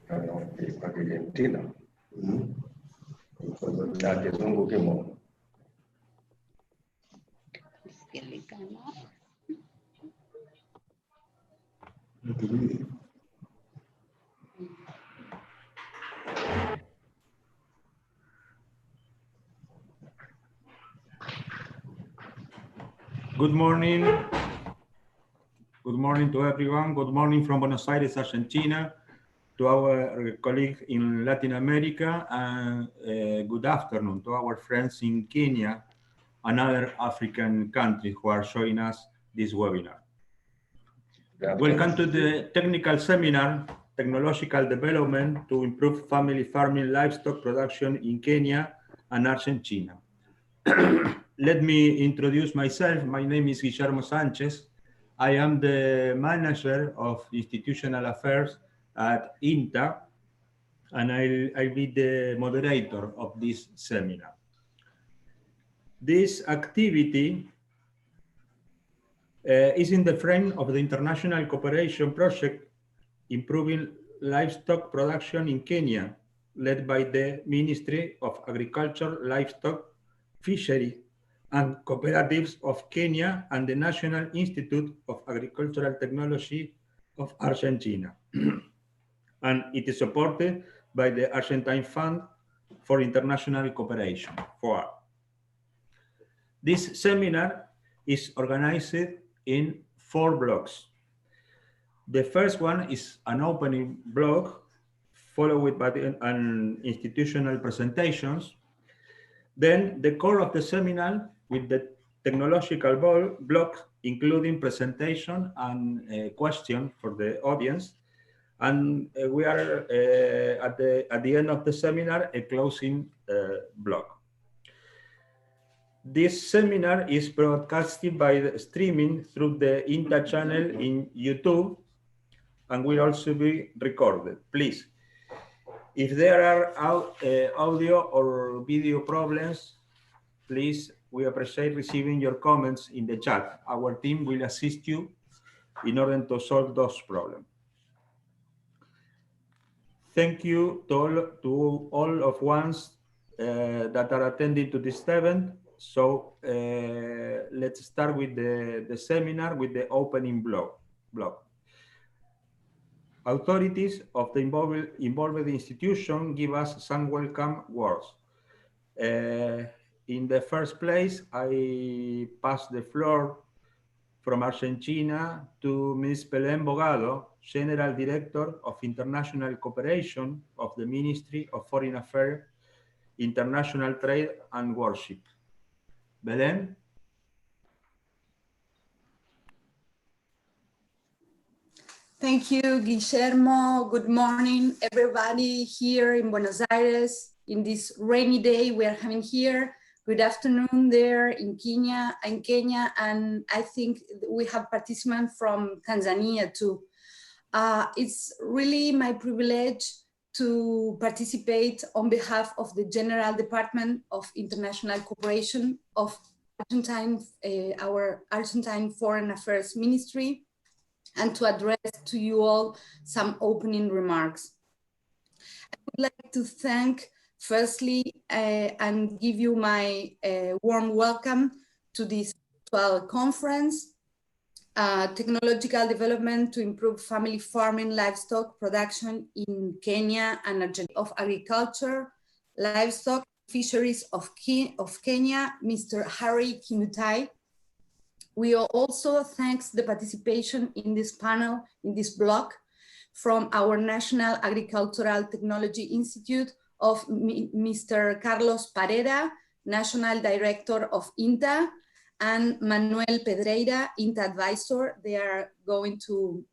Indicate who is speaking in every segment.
Speaker 1: Argentina.
Speaker 2: Good morning. Good morning to everyone. Good morning from Buenos Aires, Argentina, to our colleagues in Latin America, and good afternoon to our friends in Kenya and other African countries who are showing us this webinar. Welcome to the technical seminar, Technological Development to Improve Family Farming Livestock Production in Kenya and Argentina. Let me introduce myself. My name is Guillermo Sanchez. I am the manager of institutional affairs at INTA, and I'll be the moderator of this seminar. This activity is in the frame of the international cooperation project Improving Livestock Production in Kenya, led by the Ministry of Agriculture, Livestock, Fisheries and Cooperatives of Kenya and the National Institute of Agricultural Technology of Argentina. And it is supported by the Argentine Fund for International Cooperation, FOA. This seminar is organized in 4 blocks. The first one is an opening block, followed by an institutional presentations. Then the core of the seminar with the technological block, including presentation and question for the audience. And we are at the end of the seminar, a closing block. This seminar is broadcasted by the streaming through the INTA channel in YouTube and will also be recorded. Please, if there are audio or video problems, please, we appreciate receiving your comments in the chat. Our team will assist you in order to solve those problems. Thank you to all of ones that are attending to this event. So let's start with the seminar with the opening block. Authorities of the involved institution give us some welcome words. In the first place, I pass the floor from Argentina to Ms. Belén Bogado, General Director of International Cooperation of the Ministry of Foreign Affairs, International Trade and Worship. Belén?
Speaker 3: Thank you, Guillermo. Good morning, everybody here in Buenos Aires. In this rainy day we are having here. Good afternoon there in Kenya, and I think we have participants from Tanzania too. It's really my privilege to participate on behalf of the General Department of International Cooperation of Argentine, our Argentine Foreign Affairs Ministry, and to address to you all some opening remarks. I would like to thank firstly and give you my warm welcome to this 12th conference, Technological Development to Improve Family Farming Livestock Production in Kenya and Argentina, of Agriculture, Livestock, Fisheries of Kenya, Mr. Harry Kimutai. We also thanks the participation in this panel, in this block, from our National Agricultural Technology Institute of Mr. Carlos Pareda, National Director of INTA, and Manuel Pedreira, INTA Advisor. They are going to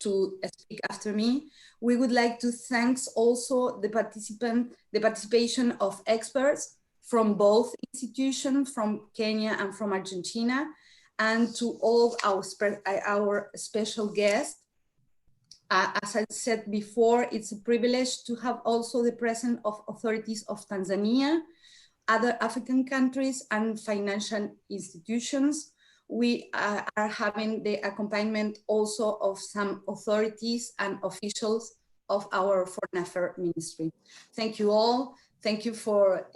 Speaker 3: speak after me. We would like to thank also the participation of experts from both institutions, from Kenya and from Argentina, and to all our special guests. As I said before, it's a privilege to have also the presence of authorities of Tanzania, other African countries, and financial institutions. We are having the accompaniment also of some authorities and officials of our Foreign Affairs Ministry. Thank you all. Thank you for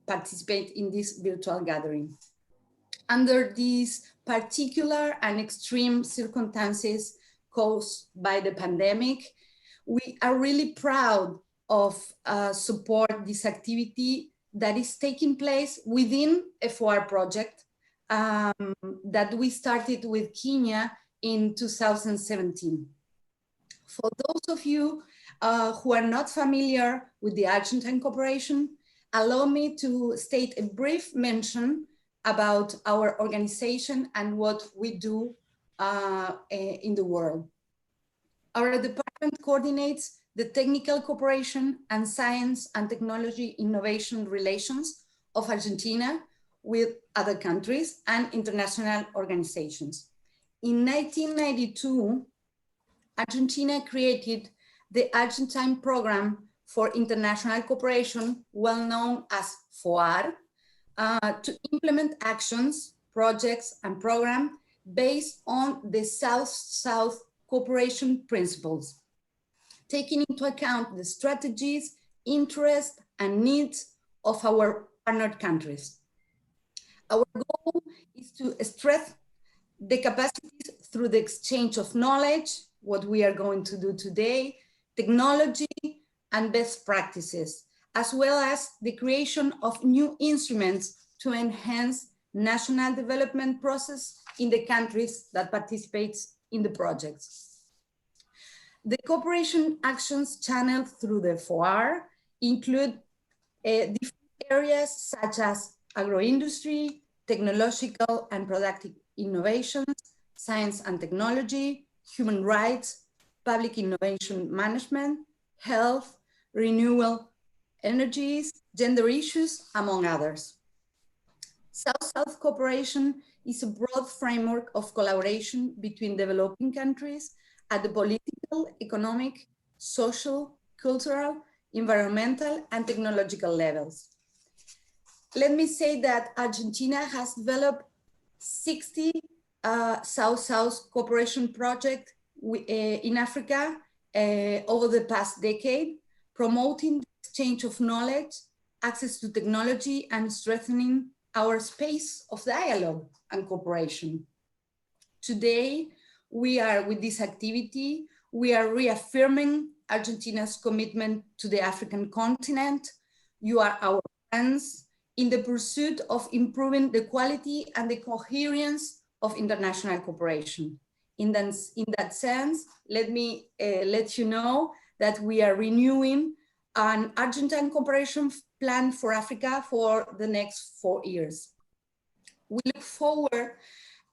Speaker 3: participating in this virtual gathering. Under these particular and extreme circumstances caused by the pandemic, we are really proud of support this activity that is taking place within a FOAR project that we started with Kenya in 2017. For those of you who are not familiar with the Argentine cooperation, allow me to state a brief mention about our organization and what we do in the world. Our department coordinates the technical cooperation and science and technology innovation relations of Argentina with other countries and international organizations. In 1992, Argentina created the Argentine Program for International Cooperation, well known as FOAR, to implement actions, projects, and programs based on the South-South cooperation principles, taking into account the strategies, interests, and needs of our partner countries. Our goal is to strengthen the capacities through the exchange of knowledge, what we are going to do today, technology, and best practices, as well as the creation of new instruments to enhance national development process in the countries that participate in the projects. The cooperation actions channeled through the FOAR include different areas such as agroindustry, technological and productive innovations, science and technology, human rights, public innovation management, health, renewable energies, gender issues, among others. South-South cooperation is a broad framework of collaboration between developing countries at the political, economic, social, cultural, environmental, and technological levels. Let me say that Argentina has developed 60 South-South cooperation projects in Africa over the past decade, promoting the exchange of knowledge, access to technology, and strengthening our space of dialogue and cooperation. Today, with this activity, we are reaffirming Argentina's commitment to the African continent. You are our friends in the pursuit of improving the quality and the coherence of international cooperation. In that sense, let me let you know that we are renewing an Argentine cooperation plan for Africa for the next 4 years. We look forward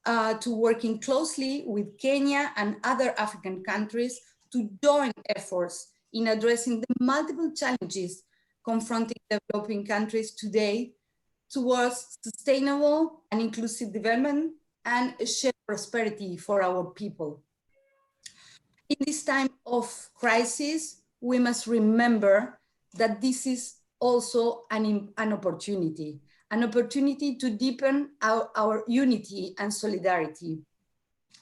Speaker 3: to working closely with Kenya and other African countries to join efforts in addressing the multiple challenges confronting developing countries today towards sustainable and inclusive development and shared prosperity for our people. In this time of crisis, we must remember that this is also an opportunity to deepen our unity and solidarity.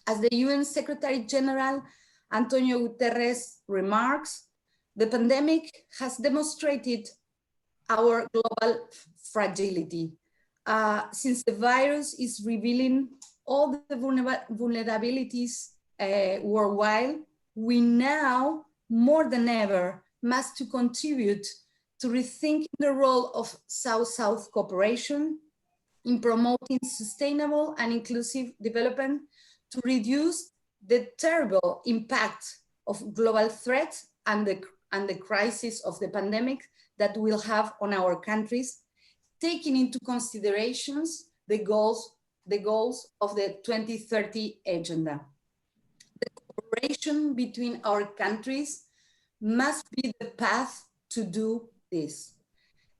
Speaker 3: As the UN Secretary General Antonio Guterres remarks, the pandemic has demonstrated our global fragility. Since the virus is revealing all the vulnerabilities worldwide, we now, more than ever, must to contribute to rethinking the role of South-South cooperation in promoting sustainable and inclusive development to reduce the terrible impact of global threats and the crisis of the pandemic that will have on our countries, taking into considerations the goals of the 2030 agenda. The cooperation between our countries must be the path to do this.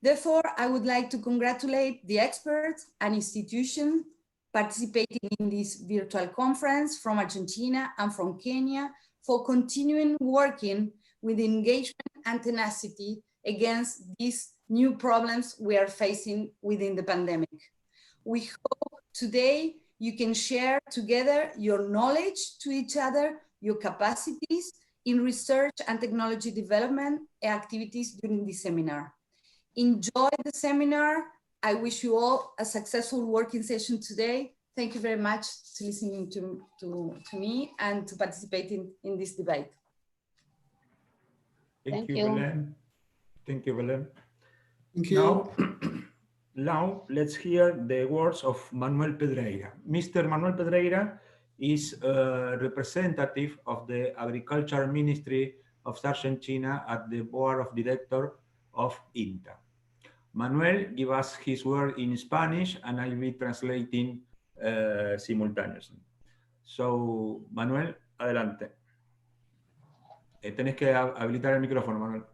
Speaker 3: Therefore, I would like to congratulate the experts and institutions participating in this virtual conference from Argentina and from Kenya for continuing working with engagement and tenacity against these new problems we are facing within the pandemic. We hope today you can share together your knowledge to each other, your capacities in research and technology development activities during the seminar. Enjoy the seminar. I wish you all a successful working session today. Thank you very much for listening to me and to participating in this debate.
Speaker 2: Thank you, Belén. Thank you, Belén.
Speaker 1: Thank you.
Speaker 2: Now, let's hear the words of Manuel Pedreira. Mr. Manuel Pedreira is a representative of the Agriculture Ministry of Argentina at the Board of Directors of INTA. Manuel give us his word in Spanish and I'll be translating simultaneously. So, Manuel, adelante. Tenés que habilitar el micrófono, Manuel.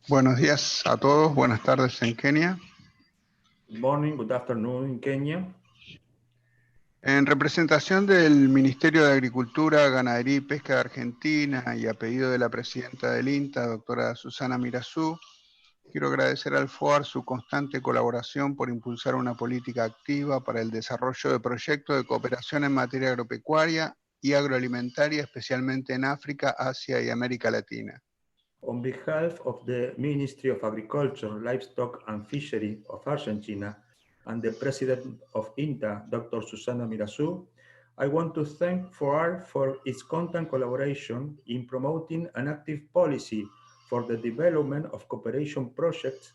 Speaker 4: Buenos días a todos, buenas tardes en Kenia.
Speaker 2: Good morning, good afternoon in Kenya.
Speaker 4: En representación del Ministerio de Agricultura, Ganadería y Pesca de Argentina y a pedido de la presidenta del INTA, doctora Susana Mirazú, quiero agradecer al FOAR su constante colaboración por impulsar una política activa para el desarrollo de proyectos de cooperación en materia agropecuaria y agroalimentaria, especialmente en África, Asia y América Latina.
Speaker 2: On behalf of the Ministry of Agriculture, Livestock and Fishery of Argentina and the President of INTA, Dr. Susana Mirazú, I want to thank FOAR for its constant collaboration in promoting an active policy for the development of cooperation projects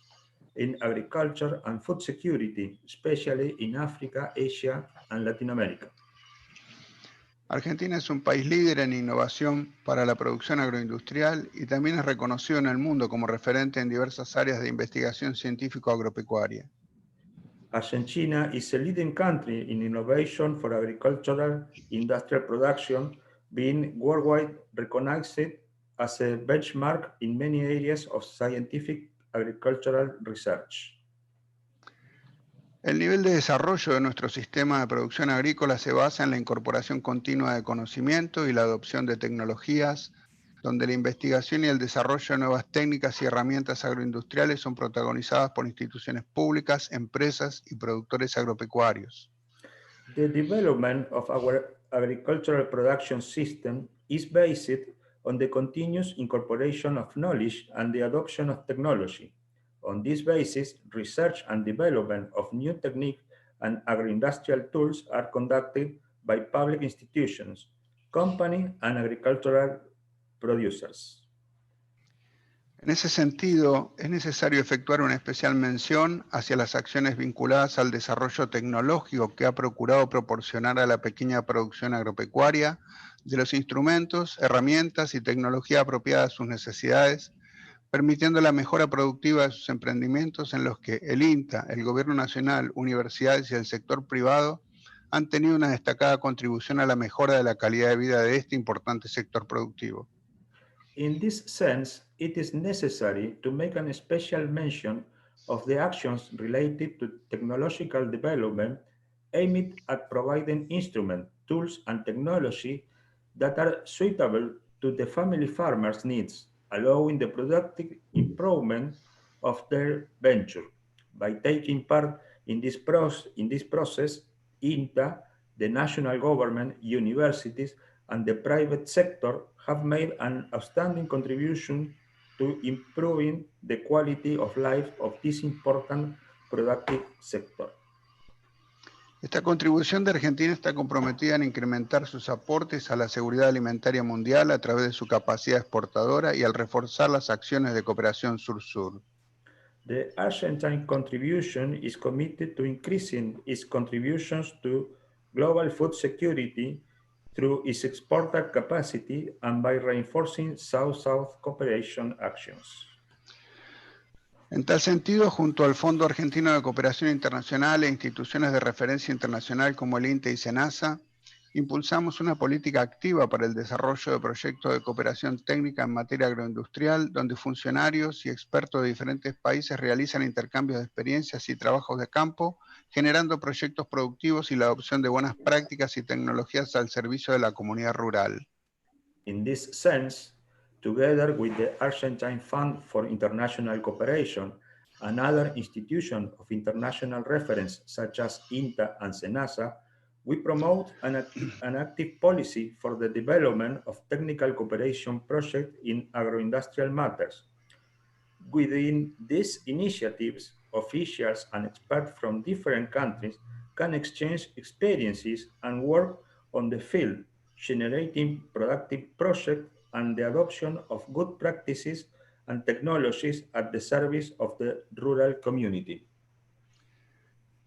Speaker 2: in agriculture and food security, especially in Africa, Asia, and Latin America.
Speaker 4: Argentina es un país líder en innovación para la producción agroindustrial y también es reconocido en el mundo como referente en diversas áreas de investigación científico-agropecuaria.
Speaker 2: Argentina is a leading country in innovation for agricultural industrial production, being worldwide recognized as a benchmark in many areas of scientific agricultural research.
Speaker 4: El nivel de desarrollo de nuestro sistema de producción agrícola se basa en la incorporación continua de conocimiento y la adopción de tecnologías, donde la investigación y el desarrollo de nuevas técnicas y herramientas agroindustriales son protagonizadas por instituciones públicas, empresas y productores agropecuarios.
Speaker 2: The development of our agricultural production system is based on the continuous incorporation of knowledge and the adoption of technology. On this basis, research and development of new techniques and agroindustrial tools are conducted by public institutions, companies, and agricultural producers.
Speaker 4: En ese sentido, es necesario efectuar una especial mención hacia las acciones vinculadas al desarrollo tecnológico que ha procurado proporcionar a la pequeña producción agropecuaria de los instrumentos, herramientas y tecnología apropiada a sus necesidades, permitiendo la mejora productiva de sus emprendimientos en los que el INTA, el Gobierno Nacional, universidades y el sector privado han tenido una destacada contribución a la mejora de la calidad de vida de este importante sector productivo.
Speaker 2: In this sense, it is necessary to make a special mention of the actions related to technological development aimed at providing instruments, tools, and technology that are suitable to the family farmers' needs, allowing the productive improvement of their venture. By taking part in this process, INTA, the national government, universities, and the private sector have made an outstanding contribution to improving the quality of life of this important productive sector.
Speaker 4: Esta contribución de Argentina está comprometida en incrementar sus aportes a la seguridad alimentaria mundial a través de su capacidad exportadora y al reforzar las acciones de cooperación sur-sur.
Speaker 2: The Argentine contribution is committed to increasing its contributions to global food security through its exporter capacity and by reinforcing South-South cooperation actions.
Speaker 4: En tal sentido, junto al Fondo Argentino de Cooperación Internacional e instituciones de referencia internacional como el INTA y SENASA, impulsamos una política activa para el desarrollo de proyectos de cooperación técnica en materia agroindustrial, donde funcionarios y expertos de diferentes países realizan intercambios de experiencias y trabajos de campo, generando proyectos productivos y la adopción de buenas prácticas y tecnologías al servicio de la comunidad rural.
Speaker 2: In this sense, together with the Argentine Fund for International Cooperation and other institutions of international reference such as INTA and SENASA, we promote an active policy for the development of technical cooperation projects in agroindustrial matters. Within these initiatives, officials and experts from different countries can exchange experiences and work on the field, generating productive projects and the adoption of good practices and technologies at the service of the rural community.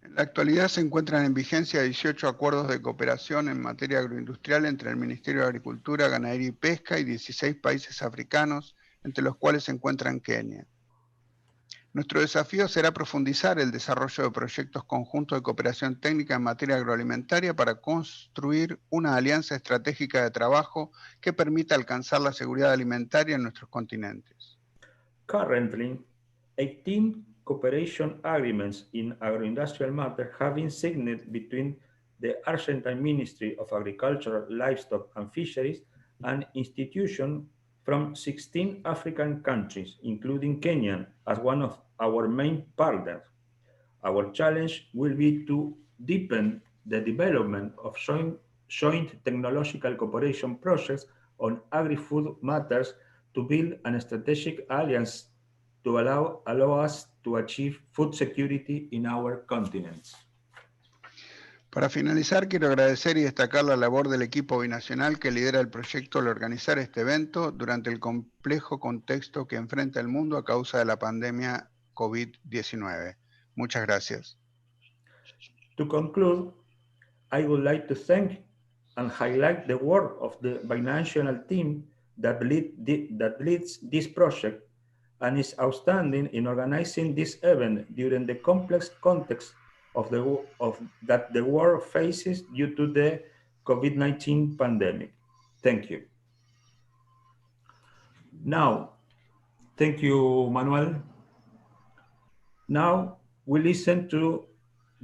Speaker 4: En la actualidad se encuentran en vigencia 18 acuerdos de cooperación en materia agroindustrial entre el Ministerio de Agricultura, Ganadería y Pesca y 16 países africanos, entre los cuales se encuentran Kenia. Nuestro desafío será profundizar el desarrollo de proyectos conjuntos de cooperación técnica en materia agroalimentaria para construir una alianza estratégica de trabajo que permita alcanzar la seguridad alimentaria en nuestros continentes.
Speaker 2: Currently, 18 cooperation agreements in agroindustrial matters have been signed between the Argentine Ministry of Agriculture, Livestock and Fisheries and institutions from 16 African countries, including Kenya, as one of our main partners. Our challenge will be to deepen the development of joint technological cooperation projects on agri-food matters to build a strategic alliance to allow us to achieve food security in our continents.
Speaker 4: Para finalizar, quiero agradecer y destacar la labor del equipo binacional que lidera el proyecto al organizar este evento durante el complejo contexto que enfrenta el mundo a causa de la pandemia COVID-19. Muchas gracias.
Speaker 2: To conclude, I would like to thank and highlight the work of the binational team that leads this project and is outstanding in organizing this event during the complex context that the world faces due to the COVID-19 pandemic. Thank you. Now, thank you, Manuel. Now we listen to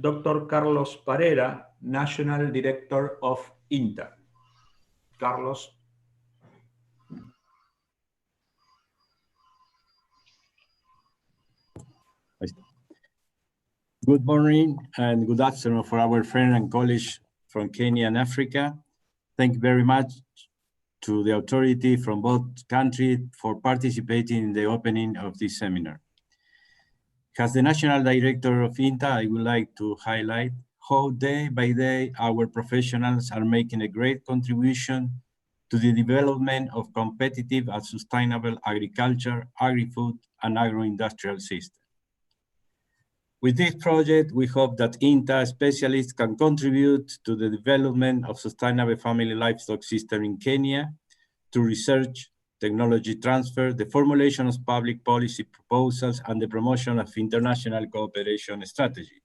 Speaker 2: Dr. Carlos Parera, National Director of INTA. Carlos.
Speaker 1: Good morning and good afternoon for our friend and colleague from Kenya and Africa. Thank you very much to the authority from both countries for participating in the opening of this seminar. As the National Director of INTA, I would like to highlight how day by day our professionals are making a great contribution to the development of competitive and sustainable agriculture, agri-food, and agro-industrial systems. With this project, we hope that INTA specialists can contribute to the development of sustainable family livestock system in Kenya through research, technology transfer, the formulation of public policy proposals, and the promotion of international cooperation strategy.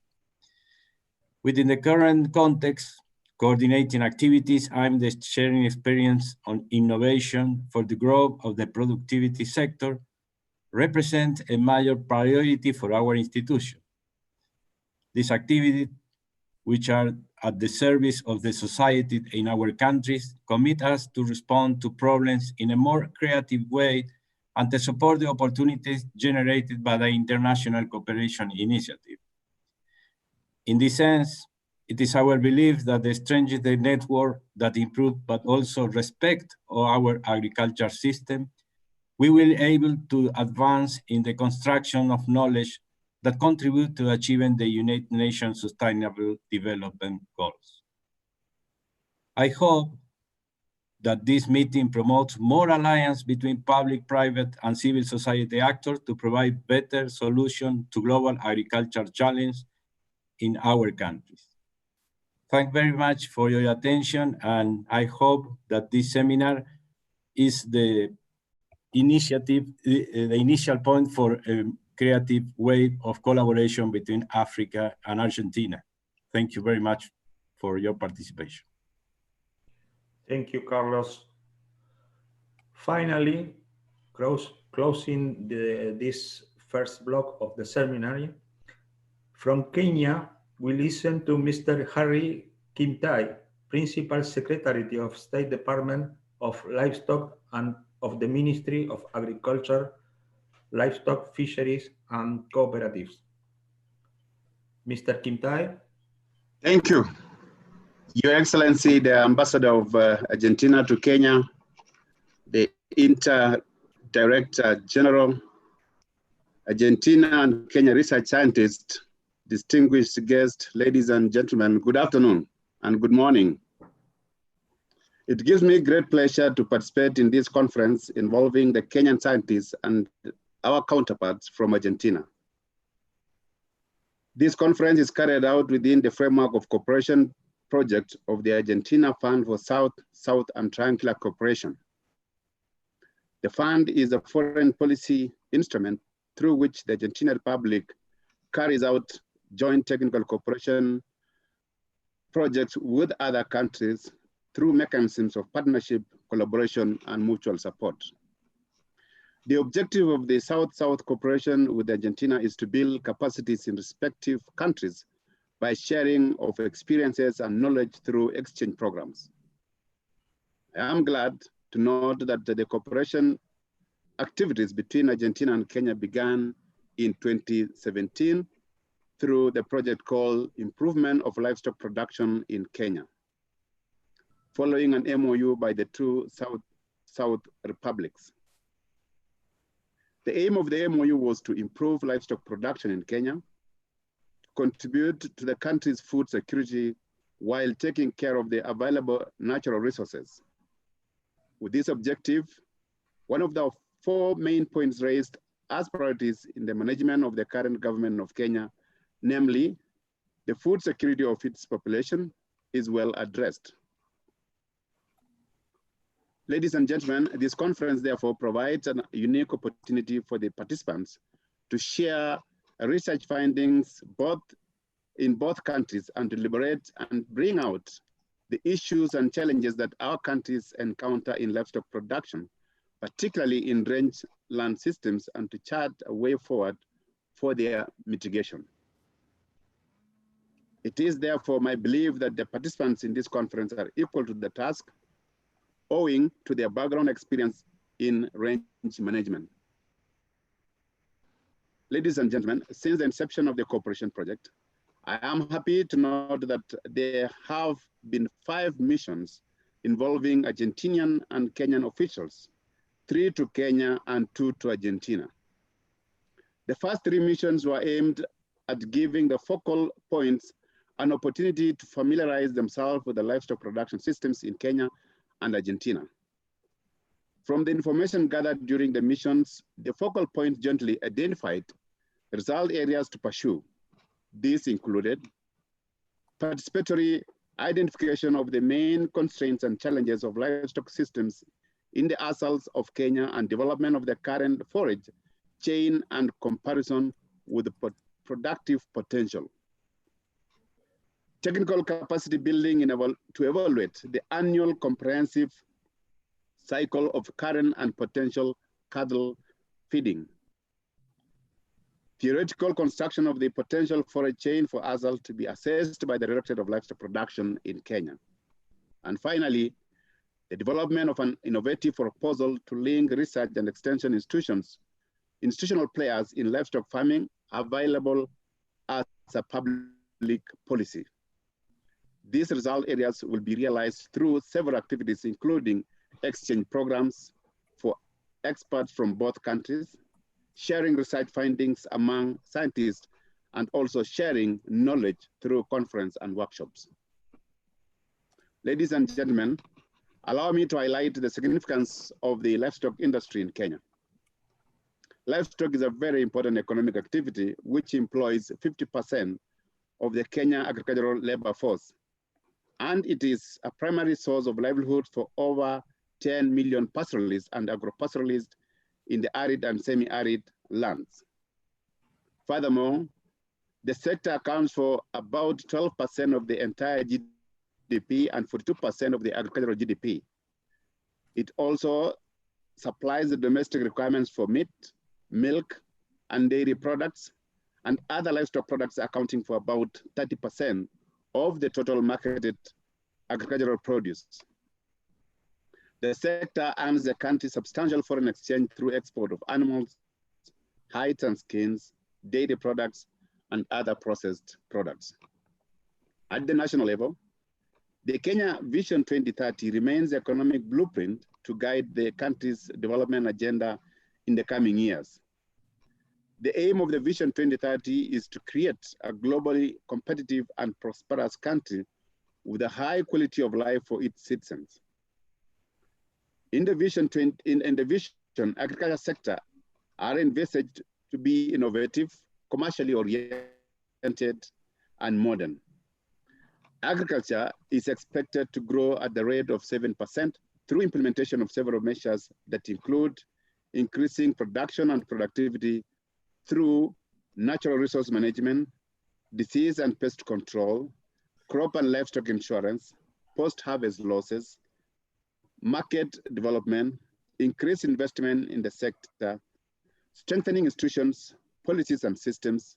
Speaker 1: Within the current context, coordinating activities aimed at sharing experience on innovation for the growth of the productivity sector represent a major priority for our institution. These activities, which are at the service of the society in our countries, commit us to respond to problems in a more creative way and to support the opportunities generated by the International Cooperation Initiative. In this sense, it is our belief that the strength the network that improve but also respect our agriculture system, we will be able to advance in the construction of knowledge that contribute to achieving the United Nations Sustainable Development Goals. I hope that this meeting promotes more alliance between public, private, and civil society actors to provide better solutions to global agriculture challenges in our countries. Thank you very much for your attention, and I hope that this seminar is the initial point for creative way of collaboration between Africa and Argentina. Thank you very much for your participation.
Speaker 2: Thank you, Carlos. Finally, closing this first block of the seminar, from Kenya, we listen to Mr. Harry Kimtai, Principal Secretary of State Department of Livestock and of the Ministry of Agriculture, Livestock, Fisheries, and Cooperatives. Mr. Kintai.
Speaker 5: Thank you. Your Excellency, the Ambassador of Argentina to Kenya, the Inter-Director General, Argentina and Kenya research scientists, distinguished guests, ladies and gentlemen, good afternoon and good morning. It gives me great pleasure to participate in this conference involving the Kenyan scientists and our counterparts from Argentina. This conference is carried out within the framework of cooperation project of the Argentina Fund for South and Triangular Cooperation. The fund is a foreign policy instrument through which the Argentina Republic carries out joint technical cooperation projects with other countries through mechanisms of partnership, collaboration, and mutual support. The objective of the South-South cooperation with Argentina is to build capacities in respective countries by sharing of experiences and knowledge through exchange programs. I am glad to note that the cooperation activities between Argentina and Kenya began in 2017 through the project called Improvement of Livestock Production in Kenya, following an MOU by the two South republics. The aim of the MOU was to improve livestock production in Kenya, contribute to the country's food security while taking care of the available natural resources. With this objective, one of the 4 main points raised as priorities in the management of the current government of Kenya, namely, the food security of its population, is well addressed. Ladies and gentlemen, this conference therefore provides a unique opportunity for the participants to share research findings in both countries and deliberate and bring out the issues and challenges that our countries encounter in livestock production, particularly in range land systems, and to chart a way forward for their mitigation. It is therefore my belief that the participants in this conference are equal to the task, owing to their background experience in range management. Ladies and gentlemen, since the inception of the cooperation project, I am happy to note that there have been 5 missions involving Argentinian and Kenyan officials, 3 to Kenya and 2 to Argentina. The first 3 missions were aimed at giving the focal points an opportunity to familiarize themselves with the livestock production systems in Kenya and Argentina. From the information gathered during the missions, the focal point jointly identified result areas to pursue. These included participatory identification of the main constraints and challenges of livestock systems in the assaults of Kenya and development of the current forage chain and comparison with the productive potential. Technical capacity building to evaluate the annual comprehensive cycle of current and potential cattle feeding. Theoretical construction of the potential forage chain for assault to be assessed by the Directorate of Livestock Production in Kenya. And finally, the development of an innovative proposal to link research and extension institutional players in livestock farming available as a public policy. These result areas will be realized through several activities, including exchange programs for experts from both countries, sharing research findings among scientists, and also sharing knowledge through conference and workshops. Ladies and gentlemen, allow me to highlight the significance of the livestock industry in Kenya. Livestock is a very important economic activity which employs 50% of the Kenya agricultural labor force, and it is a primary source of livelihood for over 10 million pastoralists and agro-pastoralists in the arid and semi-arid lands. Furthermore, the sector accounts for about 12% of the entire GDP and 42% of the agricultural GDP. It also supplies the domestic requirements for meat, milk, and dairy products, and other livestock products accounting for about 30% of the total marketed agricultural produce. The sector earns the country substantial foreign exchange through export of animals, hides and skins, dairy products, and other processed products. At the national level, the Kenya Vision 2030 remains the economic blueprint to guide the country's development agenda in the coming years. The aim of the Vision 2030 is to create a globally competitive and prosperous country with a high quality of life for its citizens. In the Vision, agriculture sector are envisaged to be innovative, commercially oriented, and modern. Agriculture is expected to grow at the rate of 7% through implementation of several measures that include increasing production and productivity through natural resource management, disease and pest control, crop and livestock insurance, post-harvest losses, market development, increased investment in the sector, strengthening institutions, policies and systems,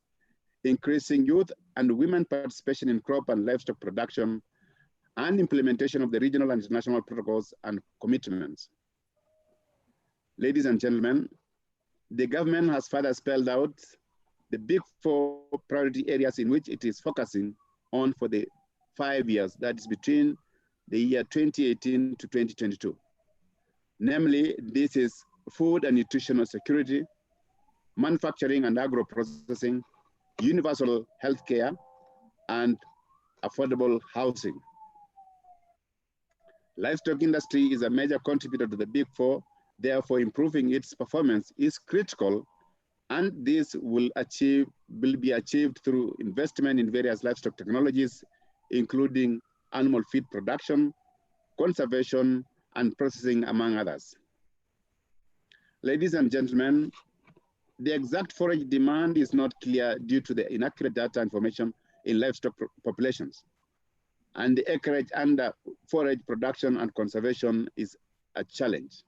Speaker 5: increasing youth and women participation in crop and livestock production, and implementation of the regional and international protocols and commitments. Ladies and gentlemen, the government has further spelled out the big 4 priority areas in which it is focusing on for the 5 years, that is between the year 2018 to 2022. Namely, this is food and nutritional security, manufacturing and agro-processing, universal healthcare, and affordable housing. Livestock industry is a major contributor to the big 4, therefore improving its performance is critical, and this will be achieved through investment in various livestock technologies, including animal feed production, conservation, and processing, among others. Ladies and gentlemen, the exact forage demand is not clear due to the inaccurate data information in livestock populations, and the acreage under forage production and conservation is a challenge.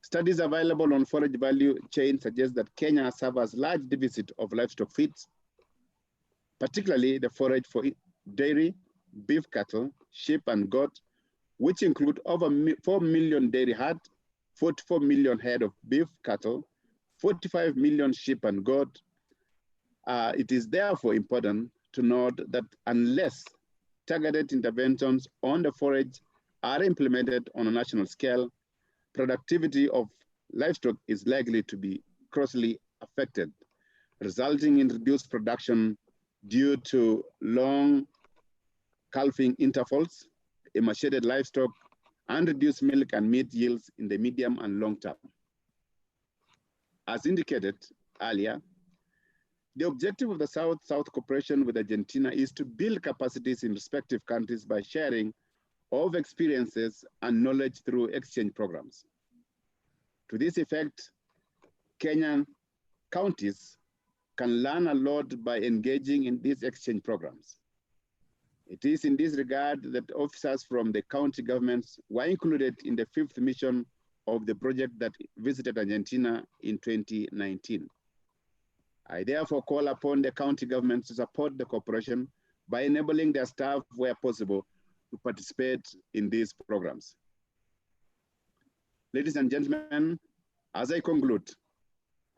Speaker 5: Studies available on forage value chain suggest that Kenya suffers large deficit of livestock feeds, particularly the forage for dairy, beef cattle, sheep, and goat, which include over 4 million dairy herd, 44 million head of beef cattle, 45 million sheep and goat. It is therefore important to note that unless targeted interventions on the forage are implemented on a national scale, productivity of livestock is likely to be grossly affected, resulting in reduced production due to long calving intervals, emaciated livestock, and reduced milk and meat yields in the medium and long term. As indicated earlier, the objective of the South-South cooperation with Argentina is to build capacities in respective countries by sharing of experiences and knowledge through exchange programs. To this effect, Kenyan counties can learn a lot by engaging in these exchange programs. It is in this regard that officers from the county governments were included in the 5th mission of the project that visited Argentina in 2019. I therefore call upon the county governments to support the cooperation by enabling their staff, where possible, to participate in these programs. Ladies and gentlemen, as I conclude,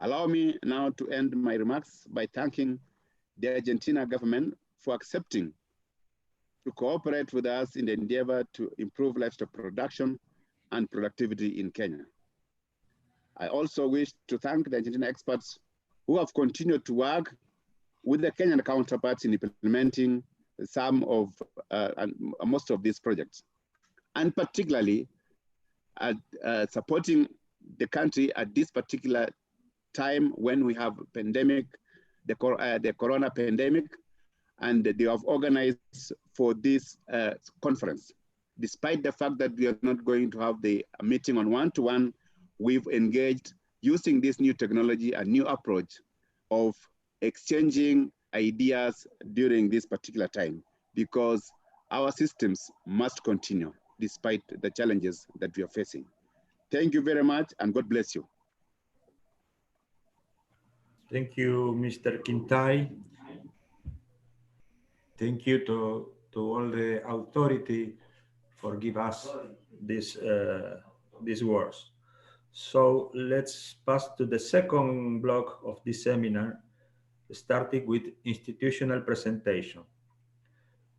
Speaker 5: allow me now to end my remarks by thanking the Argentina government for accepting to cooperate with us in the endeavor to improve livestock production and productivity in Kenya. I also wish to thank the Argentina experts who have continued to work with the Kenyan counterparts in implementing some of most of these projects, and particularly supporting the country at this particular time when we have pandemic, the corona pandemic, and they have organized for this conference. Despite the fact that we are not going to have the meeting on one-to-one, we've engaged using this new technology, a new approach of exchanging ideas during this particular time, because our systems must continue despite the challenges that we are facing. Thank you very much, and God bless you.
Speaker 2: Thank you, Mr. Kintai. Thank you to all the authority for give us these words. So let's pass to the second block of this seminar, starting with institutional presentation.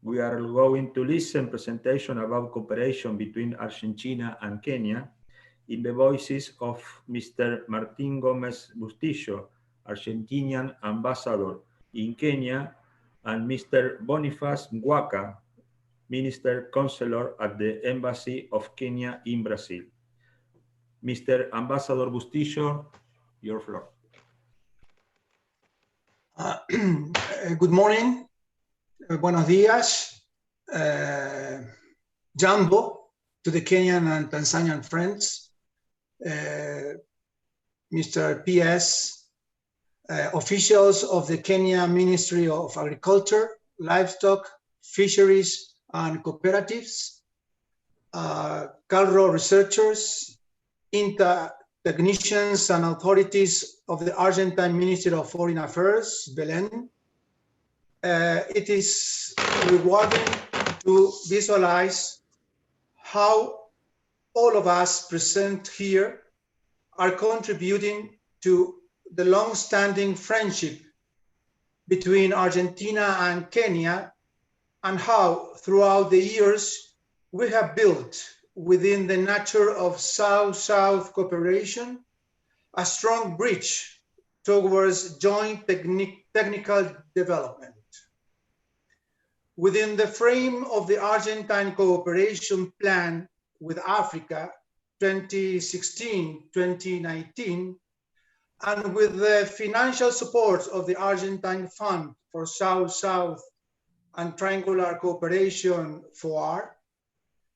Speaker 2: We are going to listen presentation about cooperation between Argentina and Kenya in the voices of Mr. Martín Gómez Bustillo, Argentinian ambassador in Kenya, and Mr. Boniface Ngwaka, Minister Counselor at the Embassy of Kenya in Brazil. Mr. Ambassador Bustillo, your floor.
Speaker 6: Good morning, buenos días, Jambo to the Kenyan and Tanzanian friends, Mr. PS, officials of the Kenya Ministry of Agriculture, Livestock, Fisheries and Cooperatives, CALRO researchers, INTA technicians and authorities of the Argentine Ministry of Foreign Affairs, Belén. It is rewarding to visualize how all of us present here are contributing to the long-standing friendship between Argentina and Kenya, and how throughout the years we have built within the nature of South-South cooperation a strong bridge towards joint technical development. Within the frame of the Argentine Cooperation Plan with Africa 2016-2019, and with the financial support of the Argentine Fund for South-South and Triangular Cooperation, FOAR,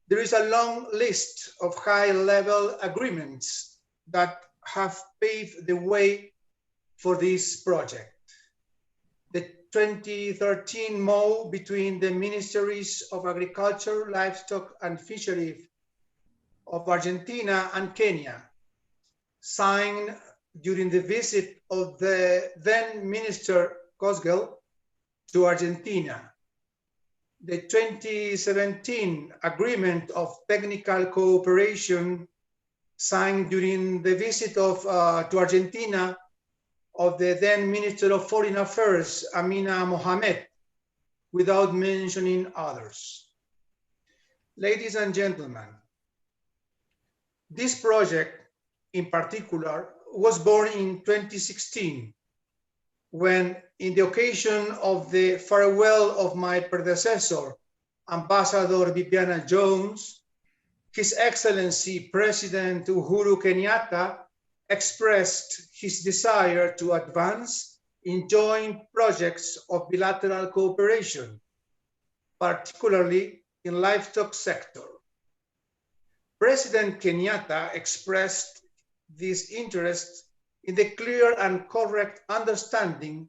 Speaker 6: there is a long list of high-level agreements that have paved the way for this project. The 2013 MOU between the Ministries of Agriculture, Livestock and Fisheries of Argentina and Kenya, signed during the visit of the then Minister Cosgel to Argentina. The 2017 Agreement of Technical Cooperation signed during the visit to Argentina of the then Minister of Foreign Affairs, Amina Mohamed, without mentioning others. Ladies and gentlemen, this project in particular was born in 2016, when, in the occasion of the farewell of my predecessor, Ambassador Viviana Jones, His Excellency President Uhuru Kenyatta expressed his desire to advance in joint projects of bilateral cooperation, particularly in livestock sector. President Kenyatta expressed this interest in the clear and correct understanding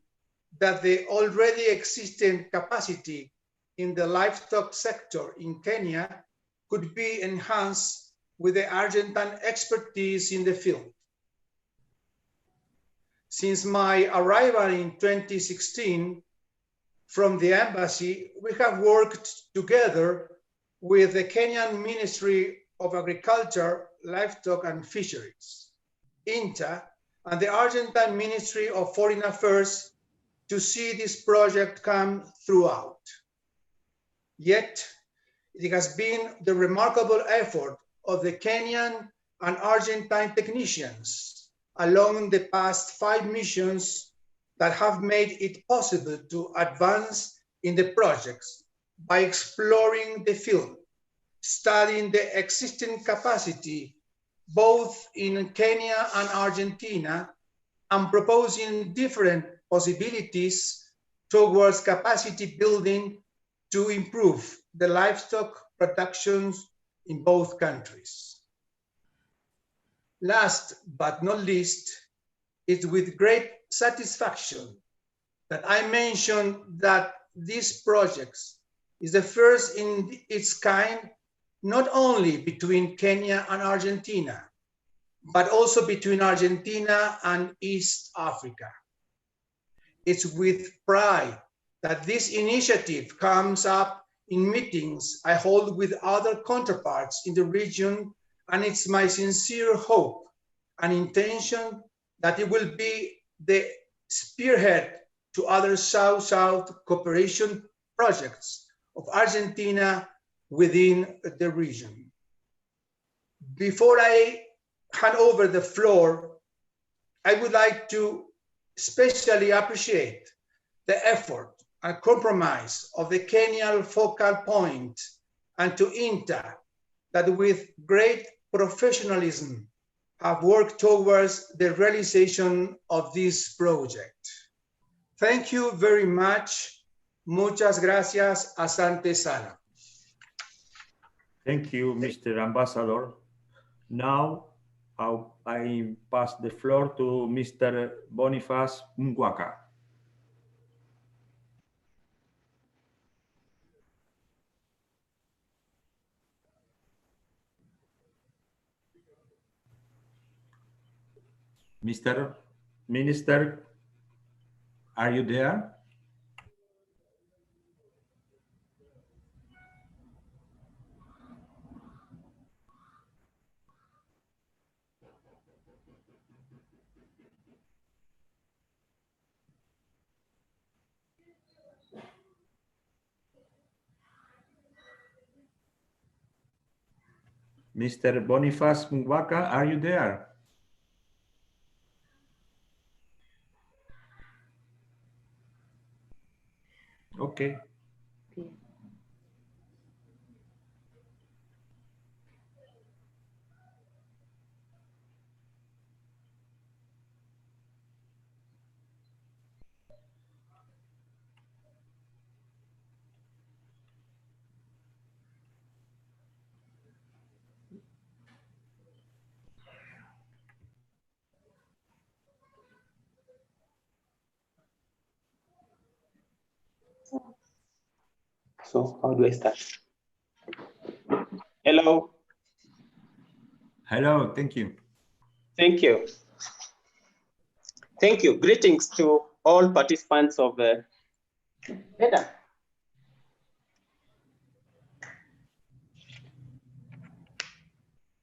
Speaker 6: that the already existing capacity in the livestock sector in Kenya could be enhanced with the Argentine expertise in the field. Since my arrival in 2016 from the embassy, we have worked together with the Kenyan Ministry of Agriculture, Livestock and Fisheries, INTA, and the Argentine Ministry of Foreign Affairs to see this project come throughout. Yet, it has been the remarkable effort of the Kenyan and Argentine technicians along the past 5 missions that have made it possible to advance in the projects by exploring the field, studying the existing capacity both in Kenya and Argentina, and proposing different possibilities towards capacity building to improve the livestock productions in both countries. Last but not least, it's with great satisfaction that I mention that this project is the first in its kind, not only between Kenya and Argentina, but also between Argentina and East Africa. It's with pride that this initiative comes up in meetings I hold with other counterparts in the region, and it's my sincere hope and intention that it will be the spearhead to other South-South cooperation projects of Argentina within the region. Before I hand over the floor, I would like to especially appreciate the effort and compromise of the Kenyan focal point and to INTA that with great professionalism have worked towards the realization of this project. Thank you very much. Muchas gracias. Asante sana.
Speaker 2: Thank you, Mr. Ambassador. Now, I pass the floor to Mr. Boniface Mwaka. Mr. Minister, are you there? Mr. Boniface Mwaka, are you there? Okay.
Speaker 7: So how do I start? Hello.
Speaker 2: Hello, thank you.
Speaker 7: Thank you. Thank you. Greetings to all participants of the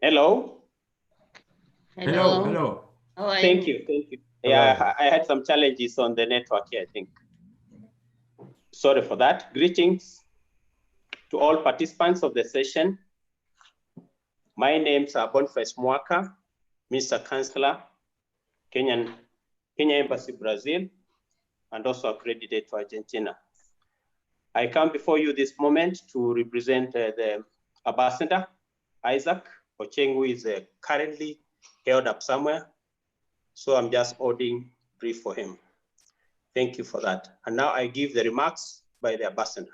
Speaker 2: Hello,
Speaker 7: Hello.
Speaker 2: hello.
Speaker 7: Thank you. Thank you. Yeah, I had some challenges on the network here, I think. Sorry for that. Greetings to all participants of the session. My name's Boniface Mwaka, Mr. Chancellor, Kenya Embassy, Brazil, and also accredited to Argentina. I come before you this moment to represent the Ambassador, Isaac Ocheng, who is currently held up somewhere. So I'm just holding brief for him. Thank you for that. And now I give the remarks by the Ambassador.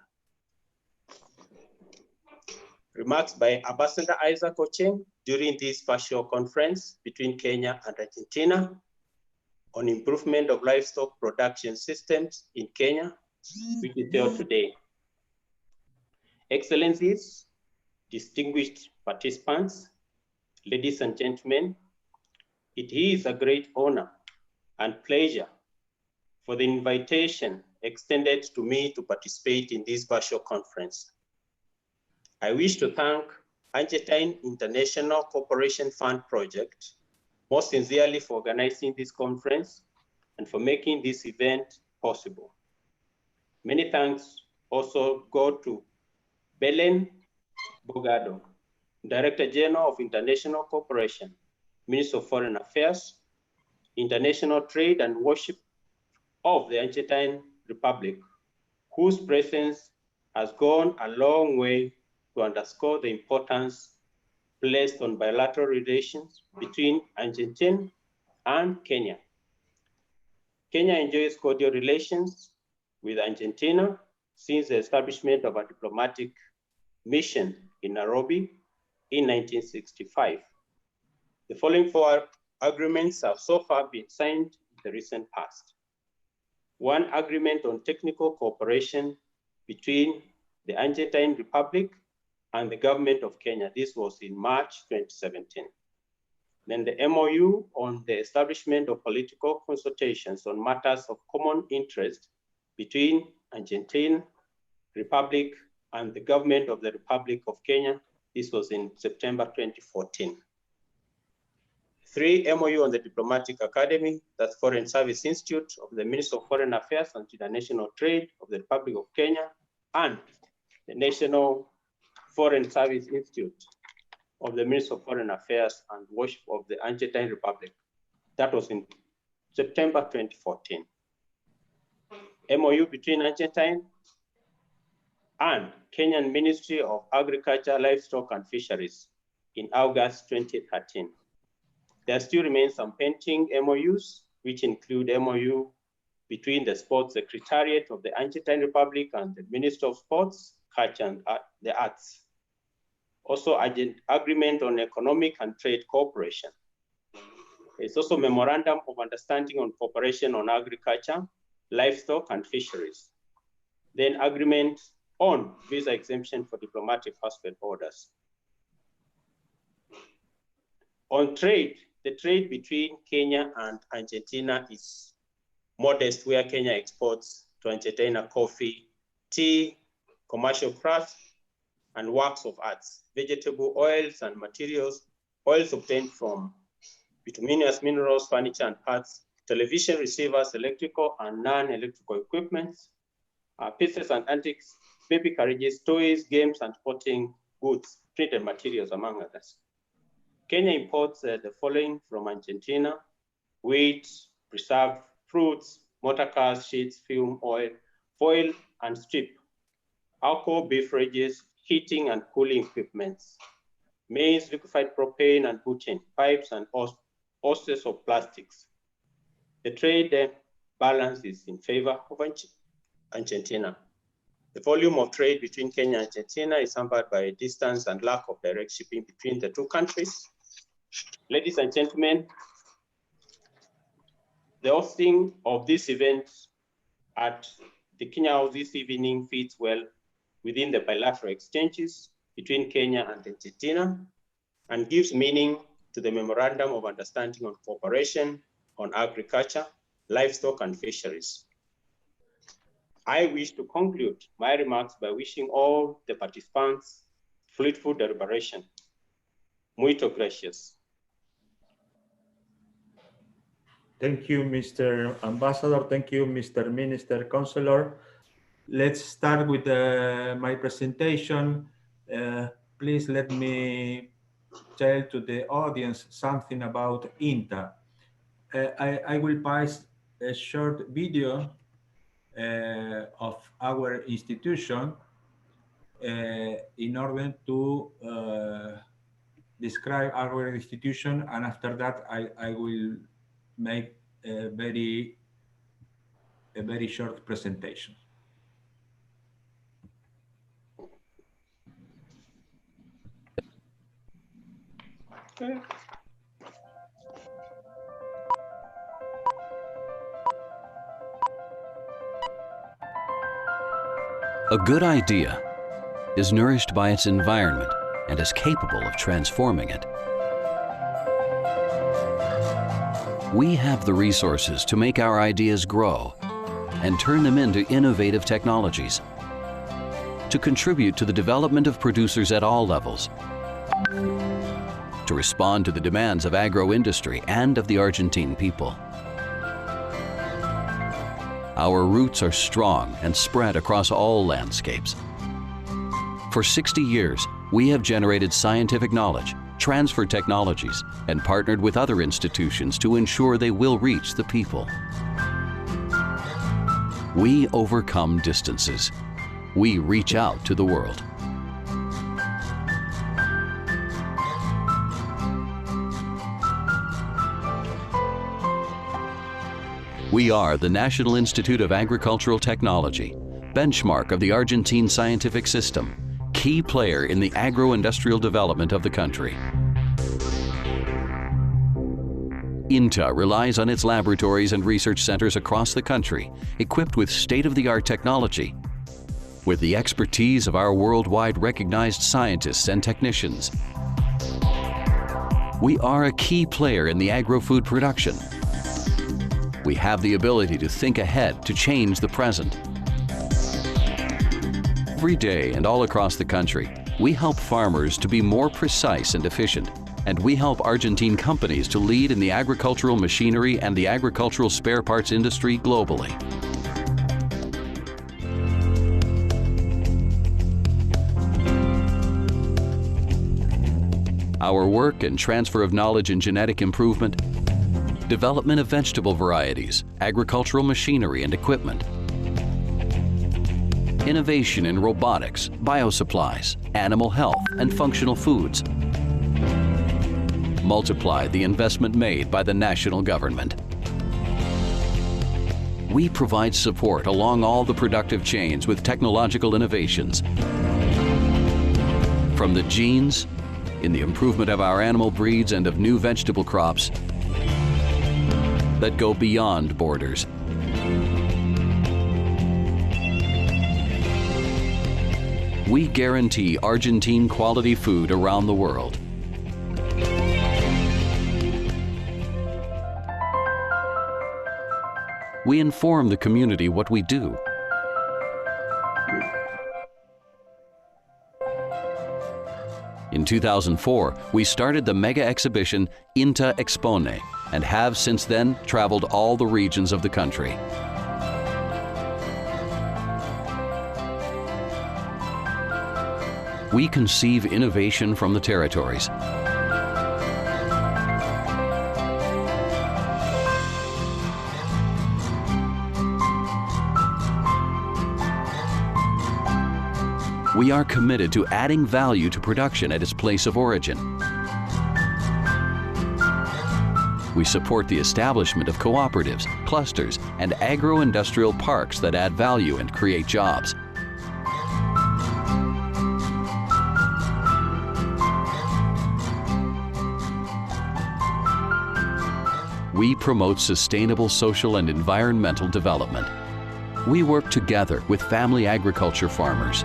Speaker 7: Remarks by Ambassador Isaac Ocheng during this partial conference between Kenya and Argentina on improvement of livestock production systems in Kenya, which is held today. Excellencies, distinguished participants, ladies and gentlemen, it is a great honor and pleasure for the invitation extended to me to participate in this virtual conference. I wish to thank Argentine International Cooperation Fund Project most sincerely for organizing this conference and for making this event possible. Many thanks also go to Belen Bogado, Director General of International Cooperation, Minister of Foreign Affairs, International Trade and Worship of the Argentine Republic, whose presence has gone a long way to underscore the importance placed on bilateral relations between Argentina and Kenya. Kenya enjoys cordial relations with Argentina since the establishment of a diplomatic mission in Nairobi in 1965. The following four agreements have so far been signed in the recent past. One agreement on technical cooperation between the Argentine Republic and the government of Kenya. This was in March 2017. Then the MOU on the establishment of political consultations on matters of common interest between Argentine Republic and the government of the Republic of Kenya. This was in September 2014. 3, MOU on the Diplomatic Academy, that's Foreign Service Institute of the Ministry of Foreign Affairs and International Trade of the Republic of Kenya, and the National Foreign Service Institute of the Ministry of Foreign Affairs and Worship of the Argentine Republic. That was in September 2014. MOU between Argentine and Kenyan Ministry of Agriculture, Livestock and Fisheries in August 2013. There still remains some pending MOUs, which include MOU between the Sports Secretariat of the Argentine Republic and the Ministry of Sports, Culture and the Arts. Also, agreement on economic and trade cooperation. There's also memorandum of understanding on cooperation on agriculture, livestock and fisheries. Then agreement on visa exemption for diplomatic passport holders. On trade, the trade between Kenya and Argentina is modest, where Kenya exports to Argentina coffee, tea, commercial crafts, and works of arts, vegetable oils and materials, oils obtained from bituminous minerals, furniture and parts, television receivers, electrical and non-electrical equipment, pieces and antiques, baby carriages, toys, games, and sporting goods, printed materials, among others. Kenya imports the following from Argentina: wheat, preserved fruits, motor cars, sheets, film, oil, foil, and strip, alcohol, beverages, heating and cooling equipments, maize, liquefied propane and butane, pipes, and hoses of plastics. The trade balance is in favor of Argentina. The volume of trade between Kenya and Argentina is hampered by distance and lack of direct shipping between the two countries. Ladies and gentlemen, the hosting of this event at the Kenya House this evening fits well within the bilateral exchanges between Kenya and Argentina and gives meaning to the Memorandum of Understanding on Cooperation on Agriculture, Livestock and Fisheries. I wish to conclude my remarks by wishing all the participants fruitful deliberation. Muito gracias.
Speaker 2: Thank you, Mr. Ambassador. Thank you, Mr. Minister Counselor. Let's start with my presentation. Please let me tell to the audience something about INTA. I will pass a short video of our institution in order to describe our institution, and after that I will make a very short presentation.
Speaker 7: Okay.
Speaker 8: A good idea is nourished by its environment and is capable of transforming it. We have the resources to make our ideas grow and turn them into innovative technologies, to contribute to the development of producers at all levels, to respond to the demands of agro-industry and of the Argentine people. Our roots are strong and spread across all landscapes. For 60 years, we have generated scientific knowledge, transferred technologies, and partnered with other institutions to ensure they will reach the people. We overcome distances. We reach out to the world. We are the National Institute of Agricultural Technology, benchmark of the Argentine scientific system, key player in the agro-industrial development of the country. INTA relies on its laboratories and research centers across the country, equipped with state-of-the-art technology. With the expertise of our worldwide recognized scientists and technicians, we are a key player in the agro-food production. We have the ability to think ahead to change the present. Every day and all across the country, we help farmers to be more precise and efficient, and we help Argentine companies to lead in the agricultural machinery and the agricultural spare parts industry globally. Our work and transfer of knowledge in genetic improvement, development of vegetable varieties, agricultural machinery and equipment, innovation in robotics, biosupplies, animal health, and functional foods. Multiply the investment made by the national government. We provide support along all the productive chains with technological innovations. From the genes, in the improvement of our animal breeds and of new vegetable crops, that go beyond borders. We guarantee Argentine quality food around the world. We inform the community what we do. In 2004, we started the mega exhibition INTA Expone and have since then traveled all the regions of the country. We conceive innovation from the territories. We are committed to adding value to production at its place of origin. We support the establishment of cooperatives, clusters, and agro-industrial parks that add value and create jobs. We promote sustainable social and environmental development. We work together with family agriculture farmers.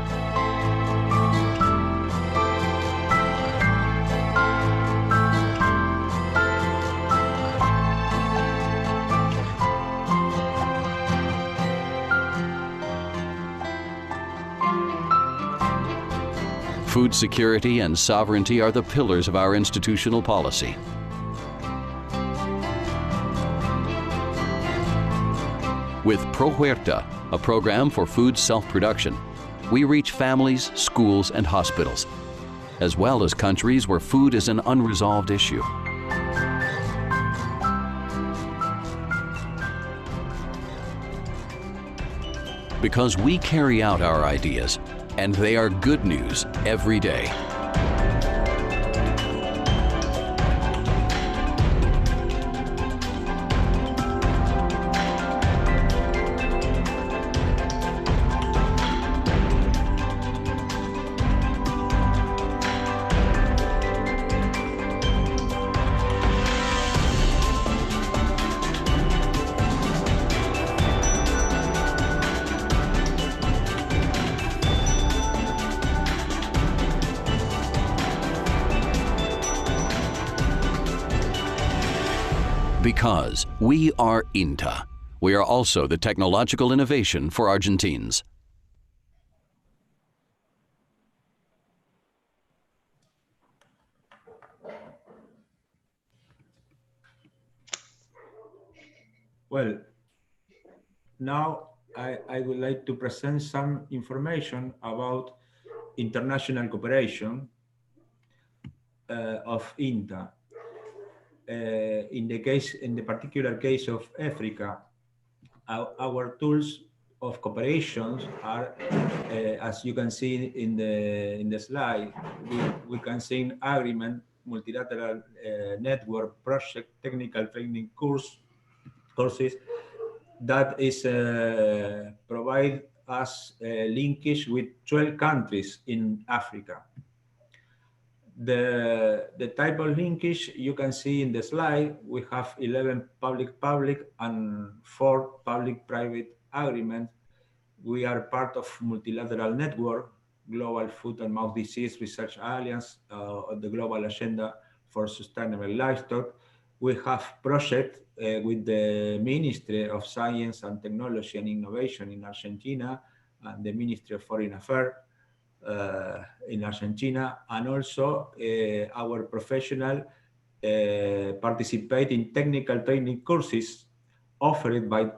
Speaker 8: Food security and sovereignty are the pillars of our institutional policy. With Pro Huerta, a program for food self-production, we reach families, schools, and hospitals, as well as countries where food is an unresolved issue. Because we carry out our ideas, and they are good news every day. Because we are INTA, we are also the technological innovation for Argentines.
Speaker 2: Well, now I would like to present some information about international cooperation of INTA. In the particular case of Africa, our tools of cooperation are, as you can see in the slide, we can see agreement, multilateral network, project, technical training courses that is provide us linkage with 12 countries in Africa. The type of linkage you can see in the slide, we have 11 public-public and 4 public-private agreements. We are part of multilateral network, Global Food and Mouth Disease Research Alliance, the Global Agenda for Sustainable Livestock. We have project with the Ministry of Science and Technology and Innovation in Argentina and the Ministry of Foreign Affairs. in Argentina, and also our professional participate in technical training courses offered by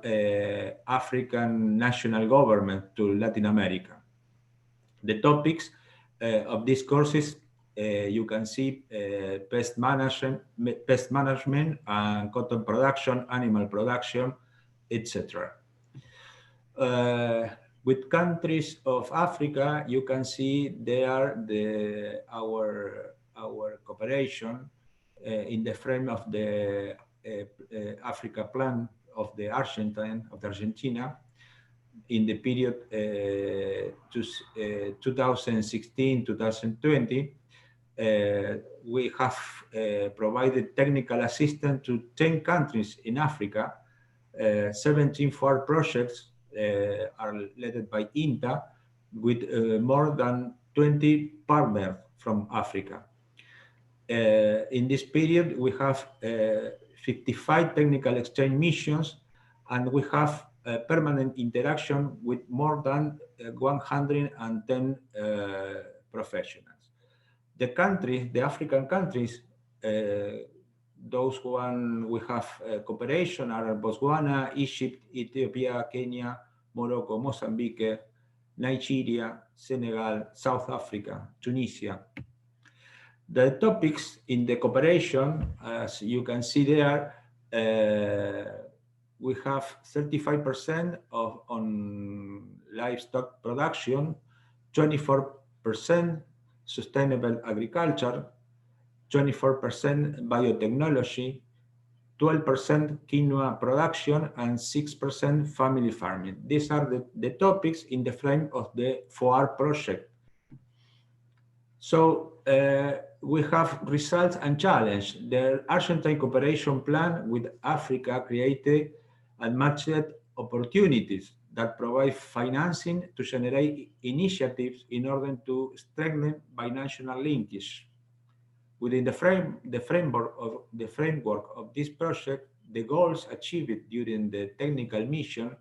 Speaker 2: African national government to Latin America. The topics of these courses you can see pest management and cotton production, animal production, etc. With countries of Africa, you can see there our cooperation in the frame of the Africa Plan of the Argentina in the period 2016-2020. We have provided technical assistance to 10 countries in Africa. 17 FAR projects are led by INTA with more than 20 partners from Africa. In this period, we have 55 technical exchange missions, and we have permanent interaction with more than 110 professionals. The countries, the African countries, those one we have cooperation are Botswana, Egypt, Ethiopia, Kenya, Morocco, Mozambique, Nigeria, Senegal, South Africa, Tunisia. The topics in the cooperation, as you can see there, we have 35% on livestock production, 24% sustainable agriculture, 24% biotechnology, 12% quinoa production, and 6% family farming. These are the topics in the frame of the FOAR project. So we have results and challenge. The Argentine cooperation plan with Africa created and matched opportunities that provide financing to generate initiatives in order to strengthen binational linkage. Within the framework of this project, the goals achieved during the technical mission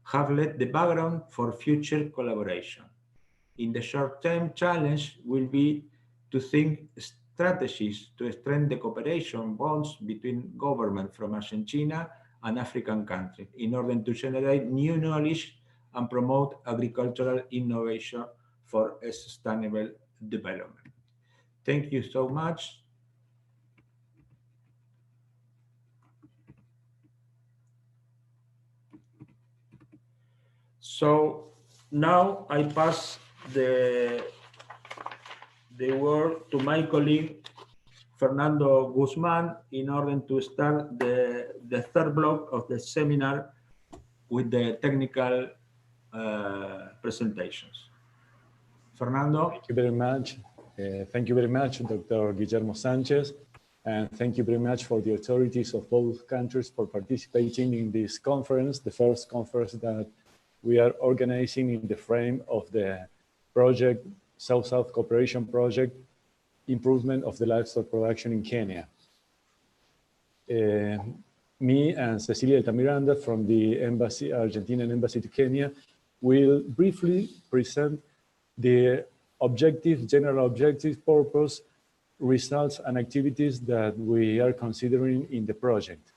Speaker 2: have laid the background for future collaboration. In the short-term, challenge will be to think strategies to strengthen the cooperation bonds between government from Argentina and African countries in order to generate new knowledge and promote agricultural innovation for a sustainable development. Thank you so much. So now I pass the word to my colleague Fernando Guzman in order to start the third block of the seminar with the technical presentations. Fernando.
Speaker 9: Thank you very much. Thank you very much, Dr. Guillermo Sanchez, and thank you very much for the authorities of both countries for participating in this conference, the first conference that we are organizing in the frame of the project, South-South Cooperation Project, Improvement of the Livestock Production in Kenya. Me and Cecilia Altamiranda from the Embassy, Argentinian Embassy to Kenya, will briefly present the objectives, general objectives, purpose, results, and activities that we are considering in the project.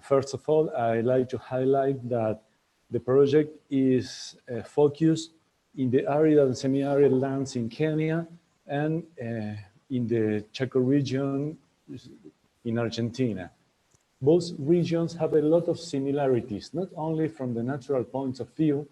Speaker 9: First of all, I'd like to highlight that the project is focused in the arid and semi-arid lands in Kenya and in the Chaco region in Argentina. Both regions have a lot of similarities, not only from the natural points of view,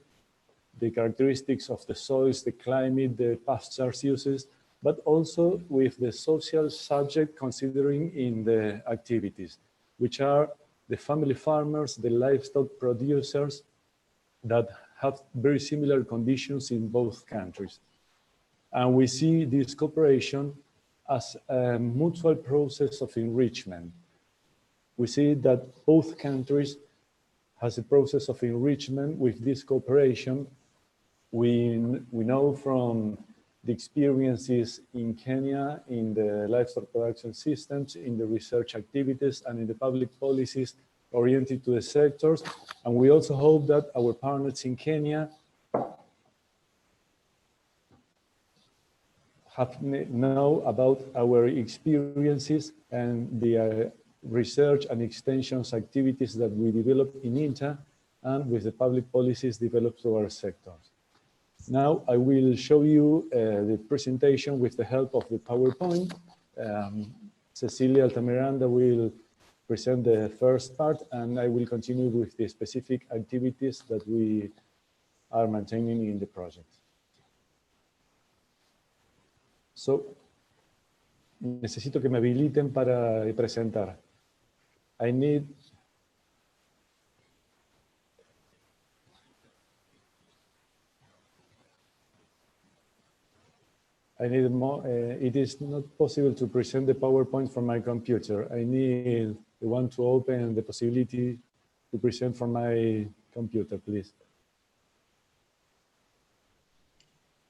Speaker 9: the characteristics of the soils, the climate, the pastures uses, but also with the social subject considering in the activities, which are the family farmers, the livestock producers that have very similar conditions in both countries. And we see this cooperation as a mutual process of enrichment. We see that both countries has a process of enrichment with this cooperation. We know from the experiences in Kenya, in the livestock production systems, in the research activities, and in the public policies oriented to the sectors. And we also hope that our partners in Kenya know about our experiences and the research and extensions activities that we develop in INTA and with the public policies developed through our sectors. Now I will show you the presentation with the help of the PowerPoint. Cecilia Altamiranda will present the first part, and I will continue with the specific activities that we are maintaining in the project. So, necesito que me habiliten para presentar. I need more, it is not possible to present the PowerPoint from my computer. I need the one to open the possibility to present from my computer, please.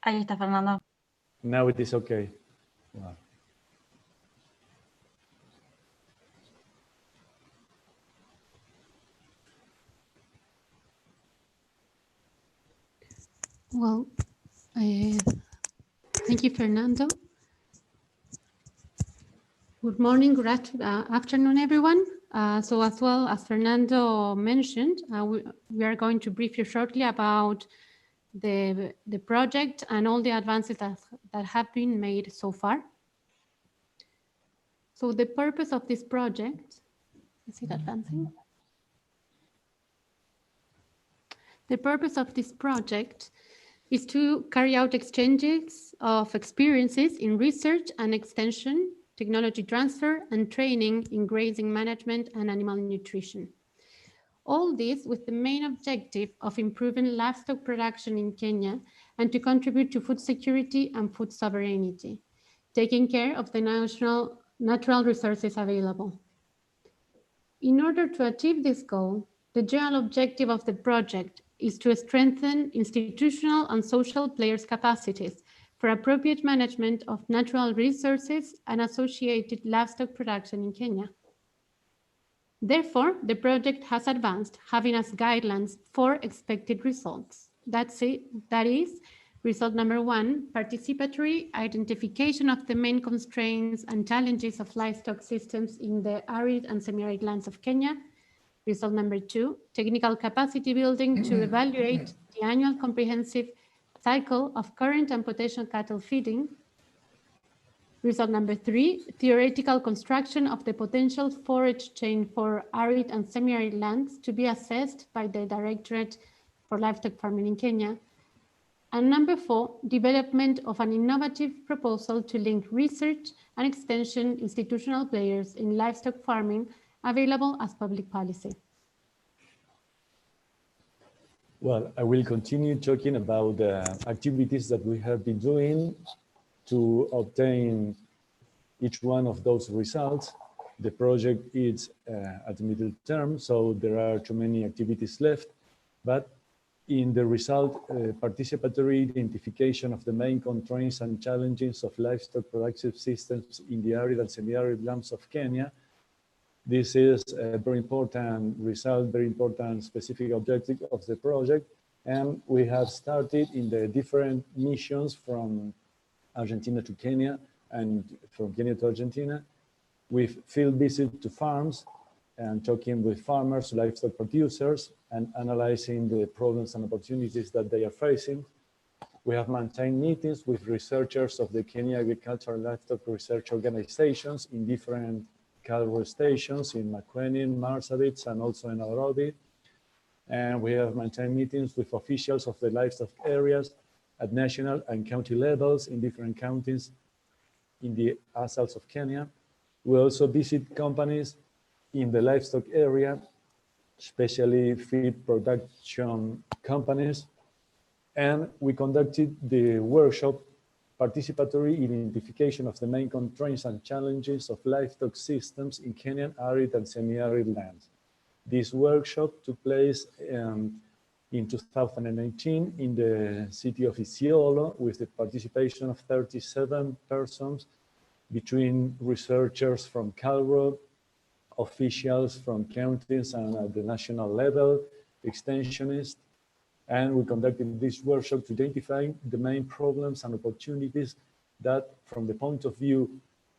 Speaker 10: Ahí está, Fernando.
Speaker 9: Now it is okay. Wow.
Speaker 11: Well, thank you, Fernando. Good morning, good afternoon, everyone. So as well as Fernando mentioned, we are going to brief you shortly about the project and all the advances that have been made so far. So the purpose of this project, is it advancing? The purpose of this project is to carry out exchanges of experiences in research and extension, technology transfer, and training in grazing management and animal nutrition. All this with the main objective of improving livestock production in Kenya and to contribute to food security and food sovereignty, taking care of the natural resources available. In order to achieve this goal, the general objective of the project is to strengthen institutional and social players' capacities for appropriate management of natural resources and associated livestock production in Kenya. Therefore, the project has advanced, having as guidelines 4 expected results. That is, result number 1, participatory identification of the main constraints and challenges of livestock systems in the arid and semi-arid lands of Kenya. Result number 2, technical capacity building to evaluate the annual comprehensive cycle of current and potential cattle feeding. Result number 3, theoretical construction of the potential forage chain for arid and semi-arid lands to be assessed by the Directorate for Livestock Farming in Kenya. And number 4, development of an innovative proposal to link research and extension institutional players in livestock farming available as public policy.
Speaker 9: Well, I will continue talking about the activities that we have been doing to obtain each one of those results. The project is at the middle term, so there are too many activities left, but in the result, participatory identification of the main constraints and challenges of livestock productive systems in the arid and semi-arid lands of Kenya. This is a very important result, very important specific objective of the project. And we have started in the different missions from Argentina to Kenya and from Kenya to Argentina with field visits to farms and talking with farmers, livestock producers, and analyzing the problems and opportunities that they are facing. We have maintained meetings with researchers of the Kenya Agricultural Livestock Research Organizations in different cattle stations in Makueni, Marsabit, and also in Nairobi. And we have maintained meetings with officials of the livestock areas at national and county levels in different counties in the ASALs of Kenya. We also visit companies in the livestock area, especially feed production companies. And we conducted the workshop participatory identification of the main constraints and challenges of livestock systems in Kenyan arid and semi-arid lands. This workshop took place in 2019 in the city of Isiolo with the participation of 37 persons between researchers from Calro, officials from counties and at the national level, extensionists. And we conducted this workshop to identify the main problems and opportunities that from the point of view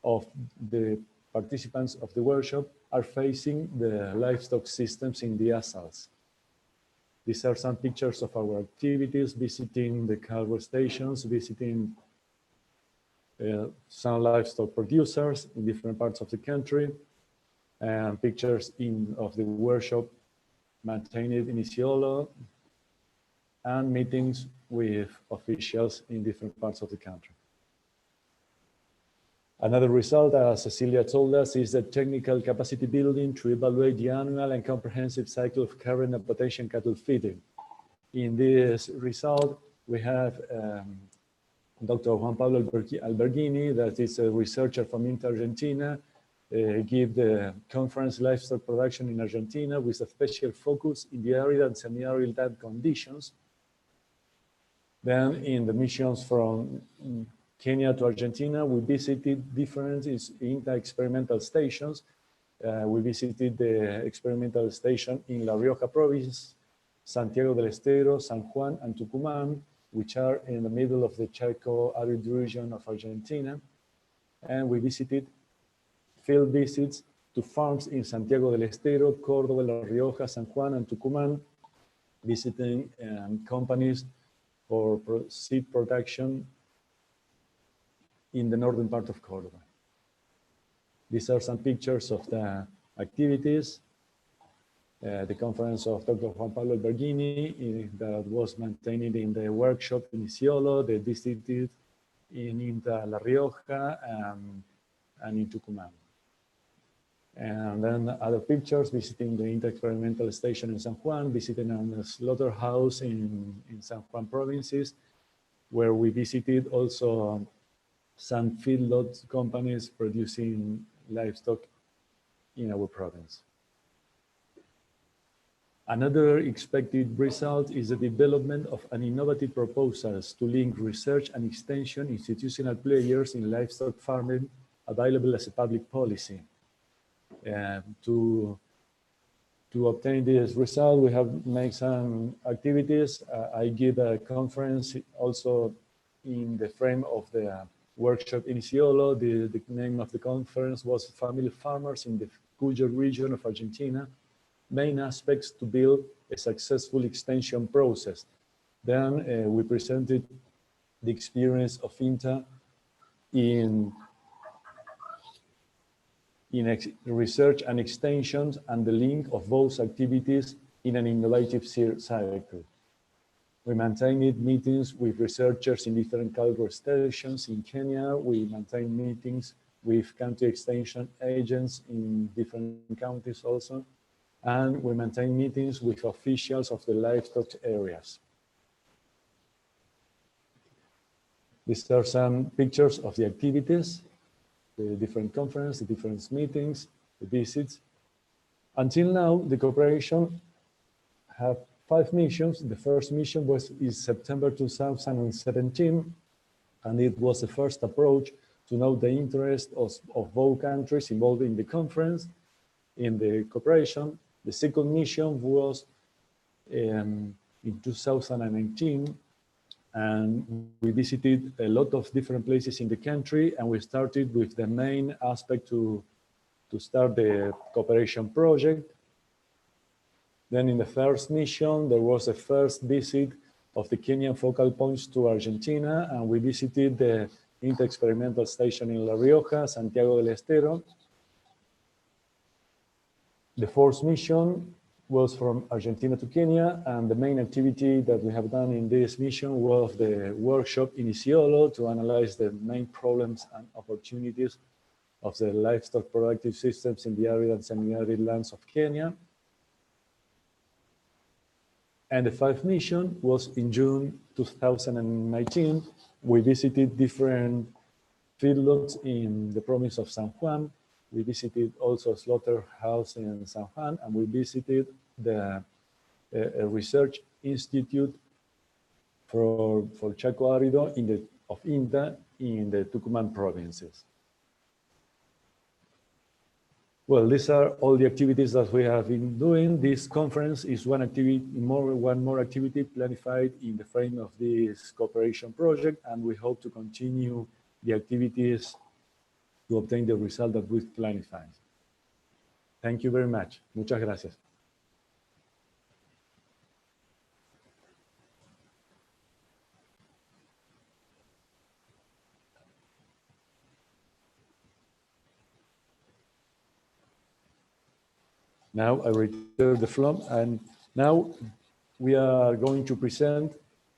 Speaker 9: of the participants of the workshop are facing the livestock systems in the ASALs. These are some pictures of our activities, visiting the cargo stations, visiting some livestock producers in different parts of the country, and pictures of the workshop maintained in Isiolo, and meetings with officials in different parts of the country. Another result, as Cecilia told us, is the technical capacity building to evaluate the annual and comprehensive cycle of current and potential cattle feeding. In this result, we have Dr. Juan Pablo Alberghini, that is a researcher from Argentina, give the conference Livestock Production in Argentina with a special focus in the arid and semi-arid land conditions. Then in the missions from Kenya to Argentina, we visited different INTA experimental stations. We visited the experimental station in La Rioja province, Santiago del Estero, San Juan, and Tucumán, which are in the middle of the Chaco arid region of Argentina. And we visited field visits to farms in Santiago del Estero, Córdoba, La Rioja, San Juan, and Tucumán, visiting companies for seed production in the northern part of Córdoba. These are some pictures of the activities. The conference of Dr. Juan Pablo Alberghini that was maintained in the workshop in Isiolo, they visited in INTA La Rioja and in Tucumán. And then other pictures, visiting the INTA experimental station in San Juan, visiting a slaughterhouse in San Juan provinces, where we visited also some feedlot companies producing livestock in our province. Another expected result is the development of an innovative proposals to link research and extension institutional players in livestock farming available as a public policy. To obtain this result, we have made some activities. I give a conference also in the frame of the workshop in Isiolo. The name of the conference was Family Farmers in the Cuyo region of Argentina, main aspects to build a successful extension process. Then we presented the experience of INTA in research and extensions and the link of both activities in an innovative cycle. We maintained meetings with researchers in different cargo stations in Kenya. We maintained meetings with country extension agents in different counties also. And we maintain meetings with officials of the livestock areas. These are some pictures of the activities, the different conferences, the different meetings, the visits. Until now, the cooperation have 5 missions. The first mission is September 2017, and it was the first approach to know the interest of both countries involved in the conference, in the cooperation. The second mission was in 2019, and we visited a lot of different places in the country, and we started with the main aspect to start the cooperation project. Then in the first mission, there was a first visit of the Kenyan focal points to Argentina, and we visited the INTA experimental station in La Rioja, Santiago del Estero. The fourth mission was from Argentina to Kenya, and the main activity that we have done in this mission was the workshop in Isiolo to analyze the main problems and opportunities of the livestock productive systems in the arid and semi-arid lands of Kenya. And the fifth mission was in June 2019. We visited different feedlots in the province of San Juan. We visited also a slaughterhouse in San Juan, and we visited the research institute for Chaco Árido of INTA in the Tucumán provinces. Well, these are all the activities that we have been doing. This conference is one more activity planified in the frame of this cooperation project, and we hope to continue the activities to obtain the result that we planified. Thank you very much. Muchas gracias. Now I return the floor, and now we are going to present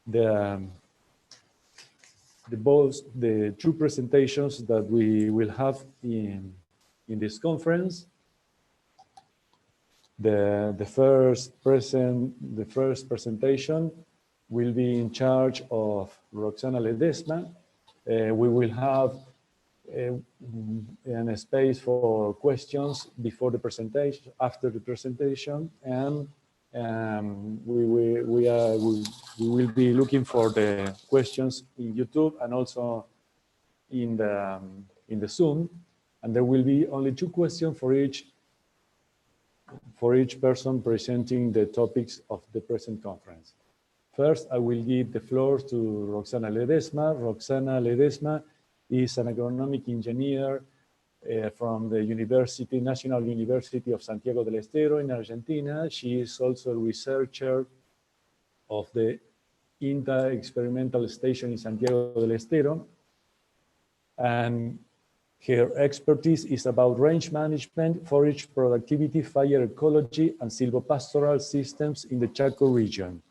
Speaker 9: the two presentations that we will have in this conference. The first presentation will be in charge of Roxana Ledesma. We will have a space for questions before the presentation, after the presentation, and we will be looking for the questions in YouTube and also in the Zoom, and there will be only 2 questions for each person presenting the topics of the present conference. First, I will give the floor to Roxana Ledesma. Roxana Ledesma is an agronomic engineer from the National University of Santiago del Estero in Argentina. She is also a researcher of the INTA experimental station in Santiago del Estero. And her expertise is about range management, forage productivity, fire ecology, and silvopastoral systems in the Chaco region.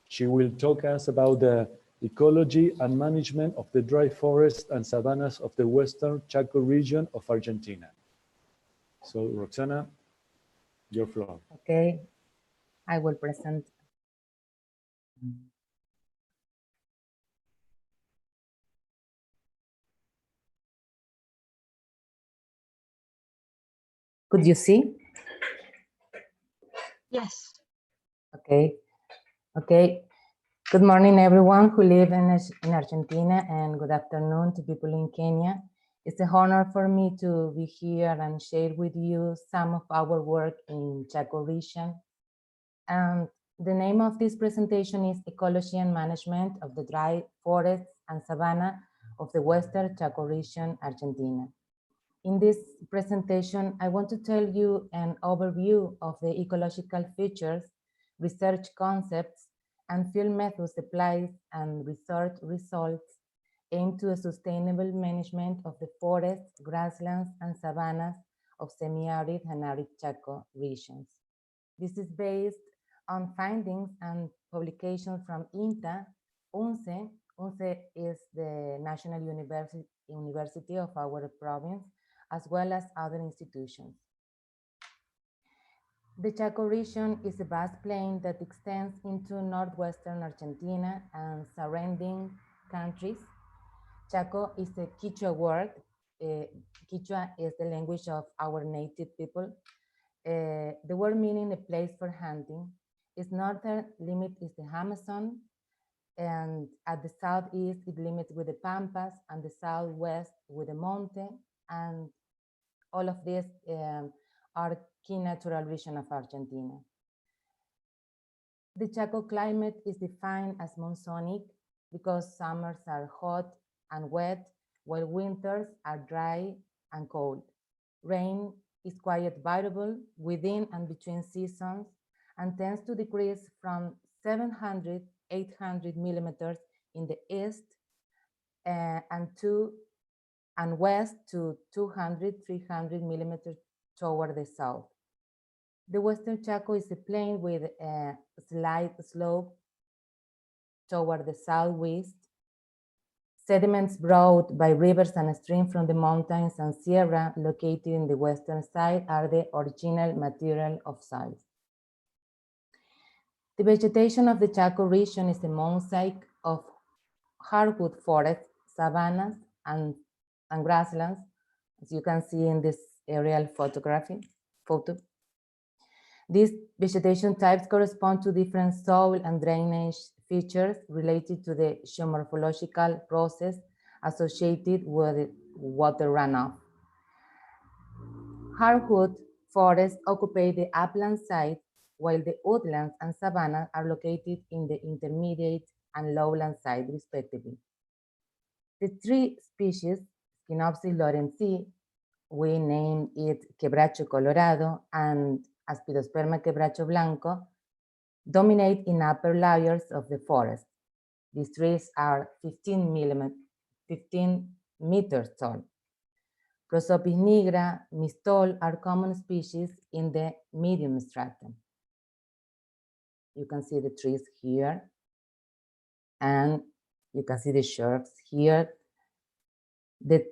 Speaker 9: She will talk us about the ecology and management of the dry forests and savannas of the Western Chaco region of Argentina. So, Roxana, your floor.
Speaker 12: Okay, I will present. Could you see?
Speaker 10: Yes.
Speaker 12: Okay. Good morning, everyone who live in Argentina, and good afternoon to people in Kenya. It's an honor for me to be here and share with you some of our work in Chaco region. And the name of this presentation is Ecology and Management of the Dry Forests and Savanna of the Western Chaco region, Argentina. In this presentation, I want to tell you an overview of the ecological features, research concepts, and field methods applied and research results aimed to a sustainable management of the forests, grasslands, and savannas of semi-arid and arid Chaco regions. This is based on findings and publications from INTA, UNCE. UNCE is the National University of our province, as well as other institutions. The Chaco region is a vast plain that extends into northwestern Argentina and surrounding countries. Chaco is a Quechua word. Quechua is the language of our native people. The word meaning a place for hunting. Its northern limit is the Amazon, and at the southeast it limits with the Pampas, and the southwest with the Monte, and all of these are key natural region of Argentina. The Chaco climate is defined as monsonic because summers are hot and wet, while winters are dry and cold. Rain is quite variable within and between seasons and tends to decrease from 700, 800 millimeters in the east and west to 200, 300 millimeters toward the south. The Western Chaco is a plain with a slight slope toward the southwest. Sediments brought by rivers and streams from the mountains and sierra located in the western side are the original material of soils. The vegetation of the Chaco region is a mosaic of hardwood forests, savannas, and grasslands, as you can see in this aerial photo. These vegetation types correspond to different soil and drainage features related to the geomorphological process associated with water runoff. Hardwood forests occupy the upland side, while the woodlands and savanna are located in the intermediate and lowland side, respectively. The three species, Schinopsis lawrencei, we named it Quebracho colorado, and Aspidosperma quebracho blanco, dominate in upper layers of the forest. These trees are 15 meters tall. Prosopis nigra, mistol are common species in the medium stratum. You can see the trees here, and you can see the shrubs here. The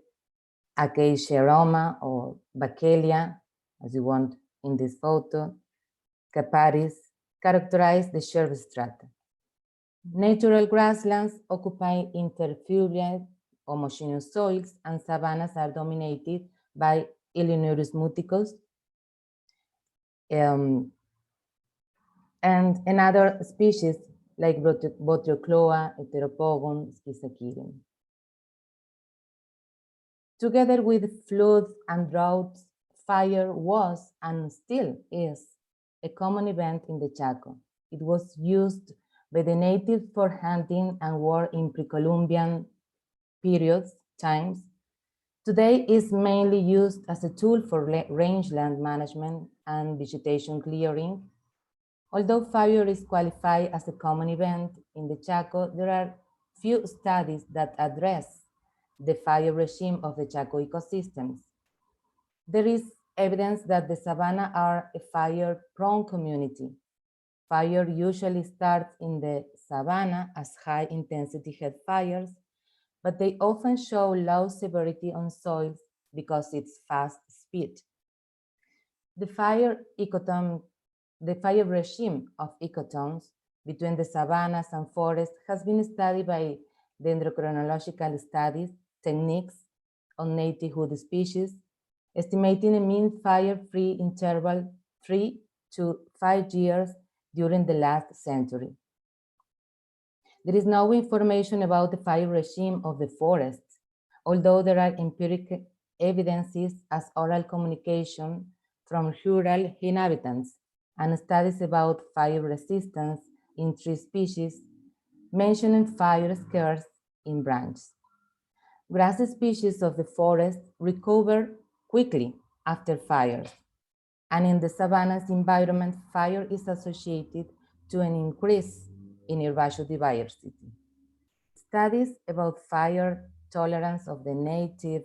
Speaker 12: Acacia aroma or Bachelia, as you want in this photo, Caparis, characterize the shrub strata. Natural grasslands occupy interfluvial homogeneous soils, and savannas are dominated by Illinois muticus and another species like Botryochloa, Heteropogon, Schizachirium. Together with floods and droughts, fire was and still is a common event in the Chaco. It was used by the natives for hunting and war in pre-Columbian times. Today is mainly used as a tool for rangeland management and vegetation clearing. Although fire is qualified as a common event in the Chaco, there are few studies that address the fire regime of the Chaco ecosystems. There is evidence that the savanna are a fire-prone community. Fire usually starts in the savanna as high-intensity head fires, but they often show low severity on soils because it's fast speed. The fire regime of ecotones between the savannas and forests has been studied by dendrochronological studies techniques on nativehood species, estimating a mean fire-free interval 3 to 5 years during the last century. There is no information about the fire regime of the forests, although there are empirical evidences as oral communication from rural inhabitants and studies about fire resistance in tree species, mentioning fire scares in branches. Grass species of the forest recover quickly after fires, and in the savannas environment, fire is associated to an increase in herbaceo diversity. Studies about fire tolerance of the native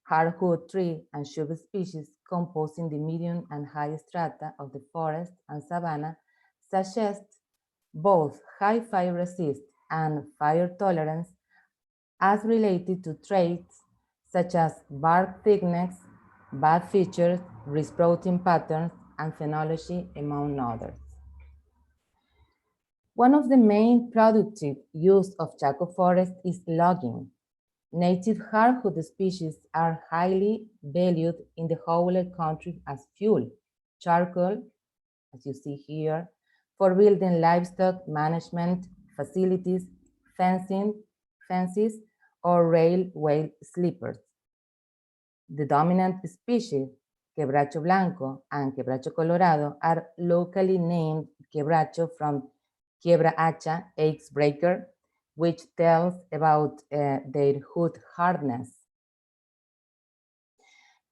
Speaker 12: hardwood tree and shrub species composing the medium and high strata of the forest and savanna suggest both high fire resist and fire tolerance as related to traits such as bark thickness, bud features, risk protein patterns, and phenology, among others. One of the main productive use of Chaco forest is logging. Native hardwood species are highly valued in the whole country as fuel, charcoal, as you see here, for building livestock management facilities, fences, or railway sleepers. The dominant species, Quebracho blanco and Quebracho colorado, are locally named Quebracho from Quiebra hacha, axe breaker, which tells about their hood hardness.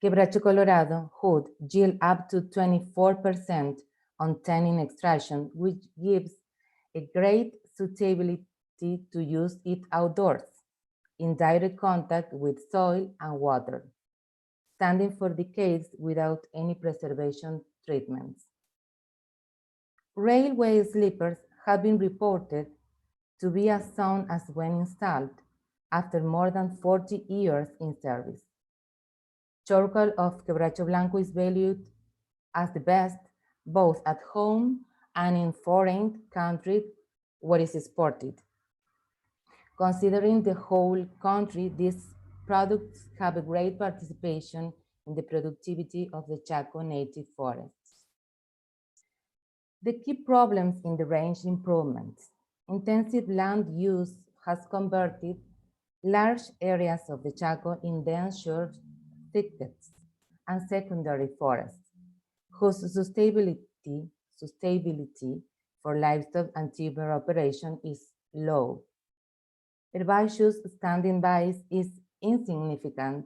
Speaker 12: Quebracho colorado hood yield up to 24% on tannin extraction, which gives a great suitability to use it outdoors, in direct contact with soil and water, standing for decades without any preservation treatments. Railway sleepers have been reported to be as sound as when installed after more than 40 years in service. Charcoal of Quebracho Blanco is valued as the best both at home and in foreign countries where it is exported. Considering the whole country, these products have a great participation in the productivity of the Chaco native forests. The key problems in the range improvements. Intensive land use has converted large areas of the Chaco in dense shrub thickets and secondary forests, whose sustainability for livestock and timber operation is low. Herbaceous standing base is insignificant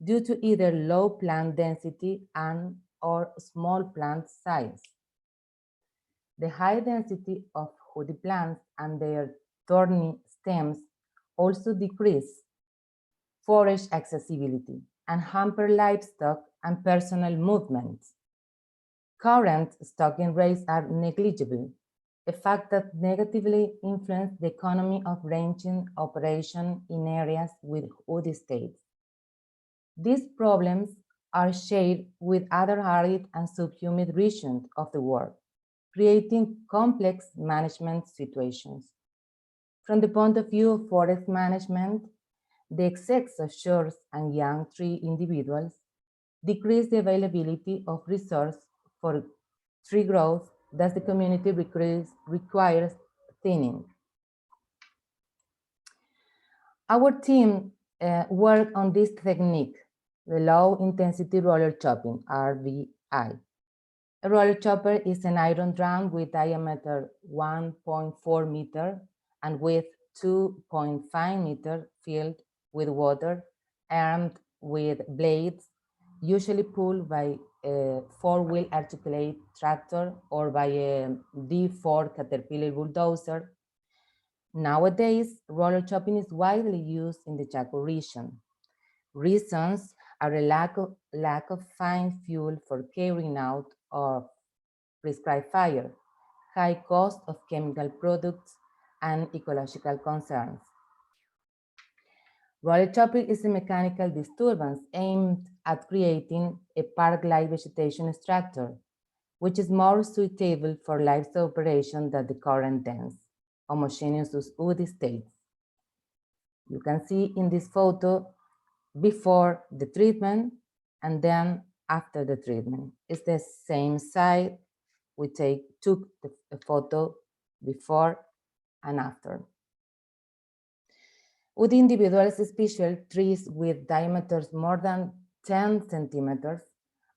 Speaker 12: due to either low plant density and or small plant size. The high density of woody plants and their thorny stems also decrease forage accessibility and hamper livestock and personal movements. Current stocking rates are negligible, a fact that negatively influences the economy of ranching operation in areas with wood estates. These problems are shared with other arid and subhumid regions of the world, creating complex management situations. From the point of view of forest management, the excess of shrubs and young tree individuals decrease the availability of resource for tree growth, thus the community requires thinning. Our team worked on this technique, the low intensity roller chopping, RVI. A roller chopper is an iron drum with diameter 1.4 meter and width 2.5 meter filled with water, armed with blades, usually pulled by a four-wheel articulate tractor or by a D4 Caterpillar bulldozer. Nowadays, roller chopping is widely used in the Chaco region. Reasons are a lack of fine fuel for carrying out of prescribed fire, high cost of chemical products, and ecological concerns. Roller chopping is a mechanical disturbance aimed at creating a park-like vegetation structure, which is more suitable for livestock operation than the current dense, homogeneous wood estates. You can see in this photo before the treatment and then after the treatment. It's the same side. We took the photo before and after. With individual special trees with diameters more than 10 centimeters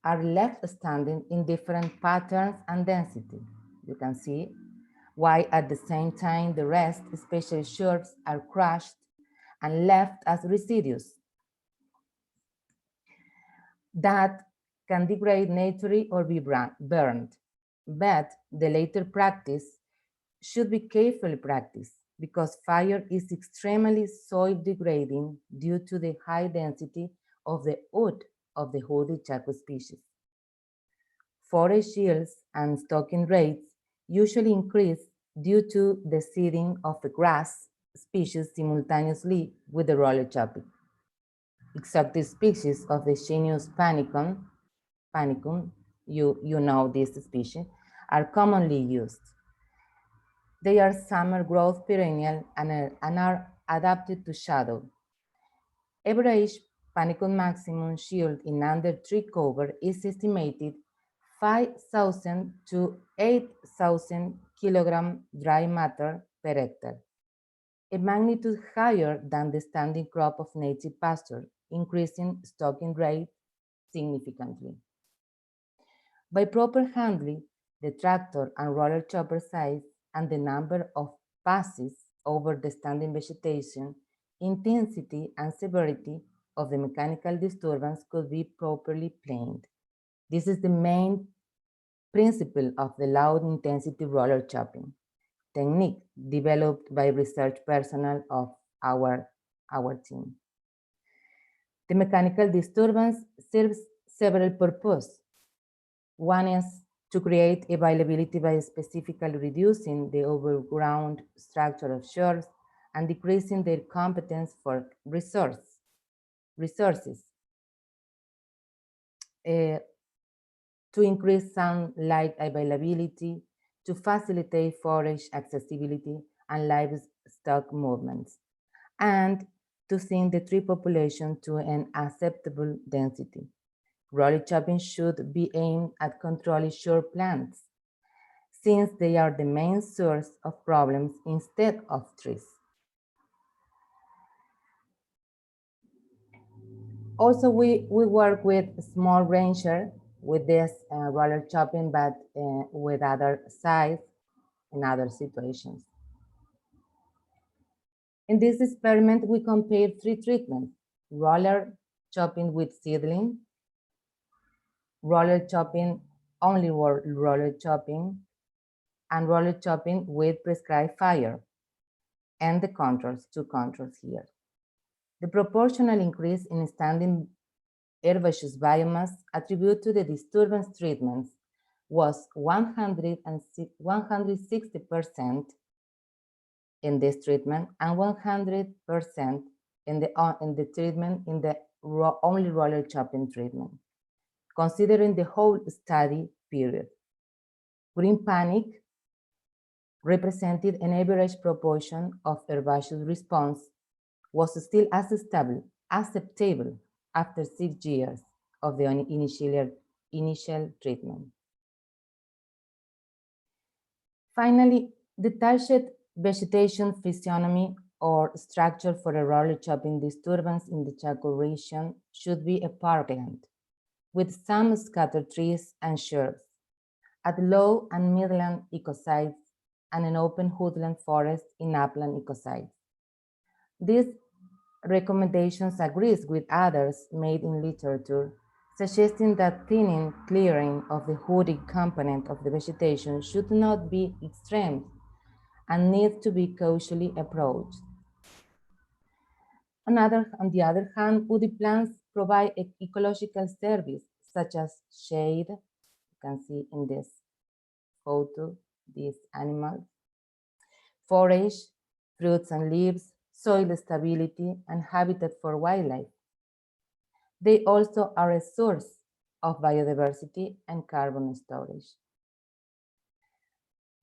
Speaker 12: are left standing in different patterns and density. You can see why at the same time the rest, especially shrubs, are crushed and left as residues that can degrade naturally or be burned. But the later practice should be carefully practiced because fire is extremely soil degrading due to the high density of the wood of the woody Chaco species. Forage yields and stocking rates usually increase due to the seeding of the grass species simultaneously with the roller chopping. Exotic species of the genus Panicum, you know this species, are commonly used. They are summer growth perennial and are adapted to shadow. Average Panicum maximum yield in under tree cover is estimated 5,000 to 8,000 kilogram dry matter per hectare, a magnitude higher than the standing crop of native pasture, increasing stocking rate significantly. By proper handling, the tractor and roller chopper size and the number of passes over the standing vegetation, intensity and severity of the mechanical disturbance could be properly planned. This is the main principle of the low intensity roller chopping technique developed by research personnel of our team. The mechanical disturbance serves several purposes. One is to create availability by specifically reducing the overground structure of shrubs and decreasing their competence for resources. To increase sunlight availability, to facilitate forage accessibility and livestock movements, and to thin the tree population to an acceptable density. Roller chopping should be aimed at controlling shrub plants, since they are the main source of problems instead of trees. Also, we work with small rancher with this roller chopping, but with other size in other situations. In this experiment, we compared 3 treatments: roller chopping with seedling, roller chopping, only roller chopping, and roller chopping with prescribed fire, and the controls, 2 controls here. The proportional increase in standing herbaceous biomass attributed to the disturbance treatments was 160% in this treatment and 100% in the treatment in the only roller chopping treatment, considering the whole study period. Green panic represented an average proportion of herbaceous response was still acceptable after 6 years of the initial treatment. Finally, detached vegetation physiognomy or structure for a roller chopping disturbance in the Chaco region should be a parkland with some scattered trees and shrubs, at low and midland ecosites, and an open woodland forest in upland ecosites. These recommendations agrees with others made in literature, suggesting that thinning, clearing of the woody component of the vegetation should not be extreme and needs to be cautiously approached. On the other hand, woody plants provide ecological service such as shade. You can see in this photo these animals, forage, fruits and leaves, soil stability, and habitat for wildlife. They also are a source of biodiversity and carbon storage.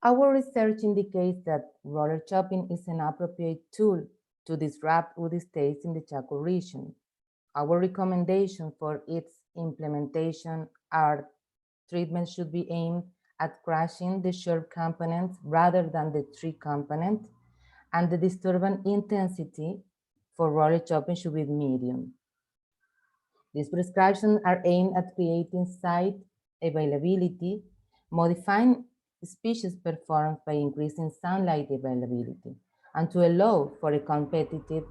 Speaker 12: Our research indicates that roller chopping is an appropriate tool to disrupt woody states in the Chaco region. Our recommendation for its implementation are treatments should be aimed at crushing the shrub components rather than the tree component, and the disturbance intensity for roller chopping should be medium. These prescriptions are aimed at creating site availability, modifying species performance by increasing sunlight availability, and to allow for a competitive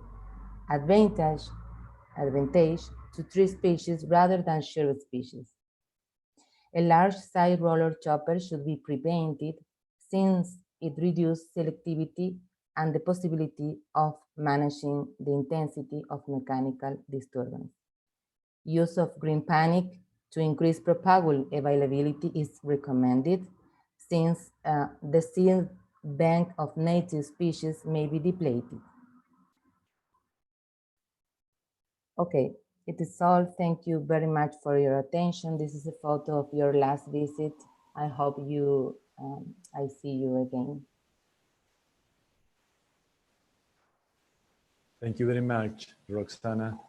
Speaker 12: advantage to tree species rather than shrub species. A large side roller chopper should be prevented since it reduces selectivity and the possibility of managing the intensity of mechanical disturbance. Use of green panic to increase propagule availability is recommended since the seed bank of native species may be depleted. Okay, it is all. Thank you very much for your attention. This is a photo of your last visit. I hope I see you again.
Speaker 9: Thank you very much, Roxana.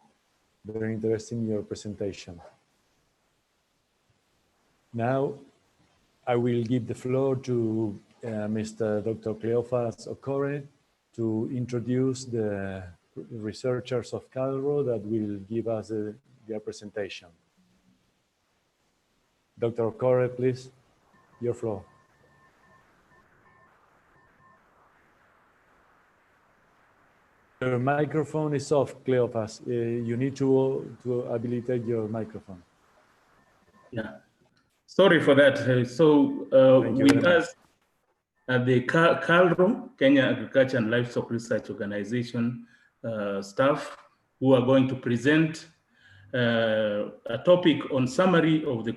Speaker 9: Very interesting, your presentation. Now, I will give the floor to Mr. Dr. Cleophas Okore to introduce the researchers of Calro that will give us their presentation. Dr. Okore, please, your floor. Your microphone is off, Cleophas. You need to habilitate your microphone.
Speaker 13: Yeah, sorry for that. With us at the Calro, Kenya Agriculture and Livestock Research Organization staff, who are going to present a topic on summary of the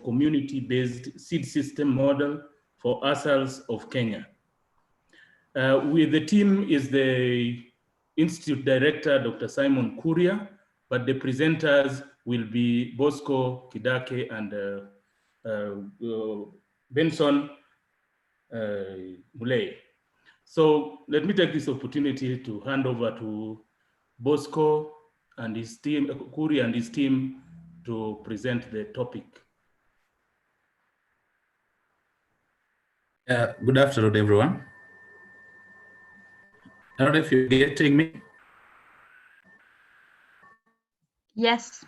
Speaker 13: community-based seed system model for ASALs of Kenya. With the team is the Institute Director, Dr. Simon Kuria, but the presenters will be Bosco Kidake and Benson Muley. So let me take this opportunity to hand over to Bosco and his team, Kuria and his team, to present the topic.
Speaker 14: Good afternoon, everyone. I don't know if you're getting me.
Speaker 10: Yes.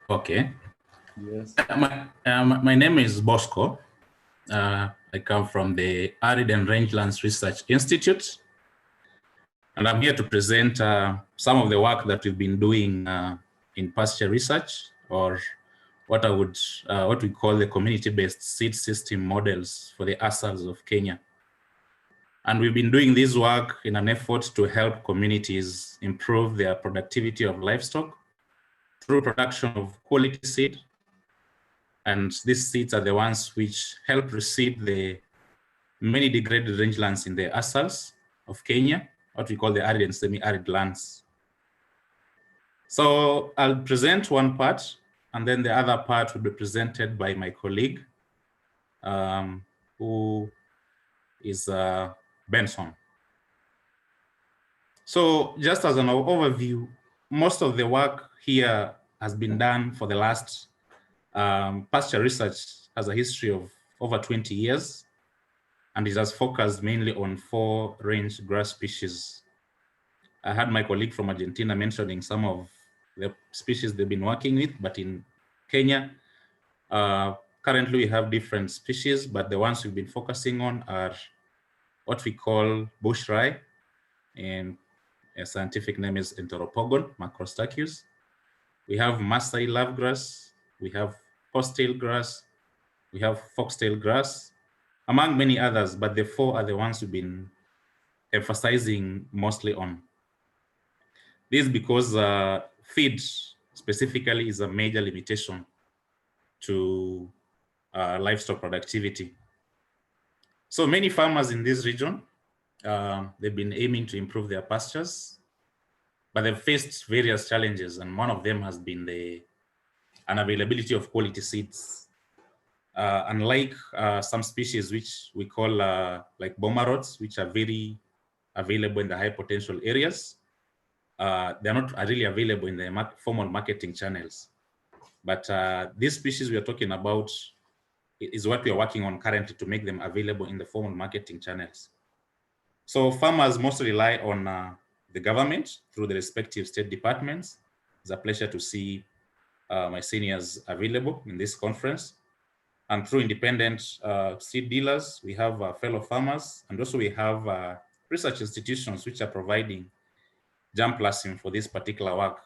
Speaker 14: Okay.
Speaker 9: Yes.
Speaker 14: My name is Bosco. I come from the Arid and Rangelands Research Institute. And I'm here to present some of the work that we've been doing in pasture research, or what we call the community-based seed system models for the ASALs of Kenya. And we've been doing this work in an effort to help communities improve their productivity of livestock through production of quality seed. And these seeds are the ones which help reseed the many degraded rangelands in the ASALs of Kenya, what we call the arid and semi-arid lands. So I'll present one part, and then the other part will be presented by my colleague, who is Benson. So just as an overview, most of the work here has been done for the last, pasture research has a history of over 20 years, and it has focused mainly on 4 range grass species. I had my colleague from Argentina mentioning some of the species they've been working with, but in Kenya, currently we have different species, but the ones we've been focusing on are what we call bush rye, and a scientific name is Enteropogon macrostachys. We have Maasai lovegrass, we have horsetail grass, we have foxtail grass, among many others, but the 4 are the ones we've been emphasizing mostly on. This is because feed specifically is a major limitation to livestock productivity. So many farmers in this region, they've been aiming to improve their pastures, but they've faced various challenges, and one of them has been the unavailability of quality seeds. Unlike some species which we call like bomarods, which are very available in the high potential areas, they're not really available in the formal marketing channels. But these species we are talking about is what we are working on currently to make them available in the formal marketing channels. So farmers mostly rely on the government through the respective state departments. It's a pleasure to see my seniors available in this conference. And through independent seed dealers, we have fellow farmers, and also we have research institutions which are providing germplasm for this particular work.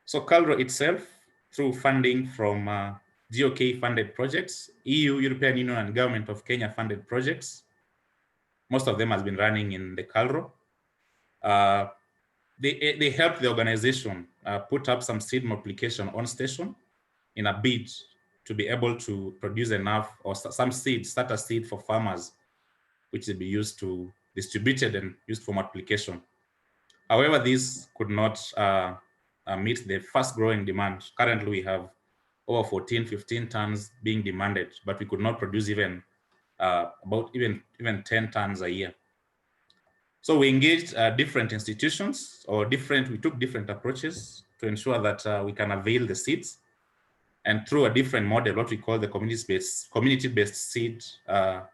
Speaker 14: So KALRO itself, through funding from GOK funded projects, EU, European Union, and Government of Kenya funded projects, most of them has been running in the KALRO. They helped the organization put up some seed multiplication on station in a bid to be able to produce enough or some seed, starter seed for farmers, which will be used to distributed and used for multiplication. However, this could not meet the fast growing demand. Currently, we have over 14, 15 tons being demanded, but we could not produce even about 10 tons a year. So we engaged different institutions, or we took different approaches to ensure that we can avail the seeds, and through a different model, what we call the community-based seed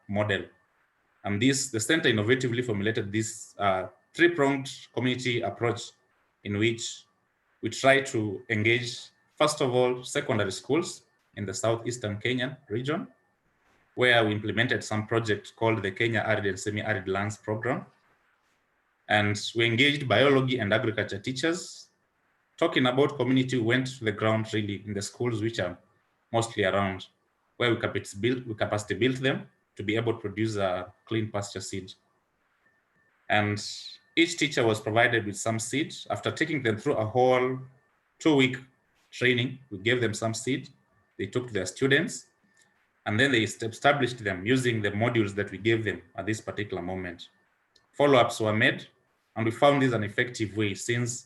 Speaker 14: model. And the center innovatively formulated this 3-pronged community approach, in which we try to engage, first of all, secondary schools in the southeastern Kenyan region, where we implemented some project called the Kenya Arid and Semi-Arid Lands Program. And we engaged biology and agriculture teachers. Talking about community, we went to the ground really in the schools which are mostly around, where we capacity built them to be able to produce a clean pasture seed. And each teacher was provided with some seed. After taking them through a whole 2-week training, we gave them some seed. They took to their students, and then they established them using the modules that we gave them at this particular moment. Follow-ups were made, and we found this an effective way, since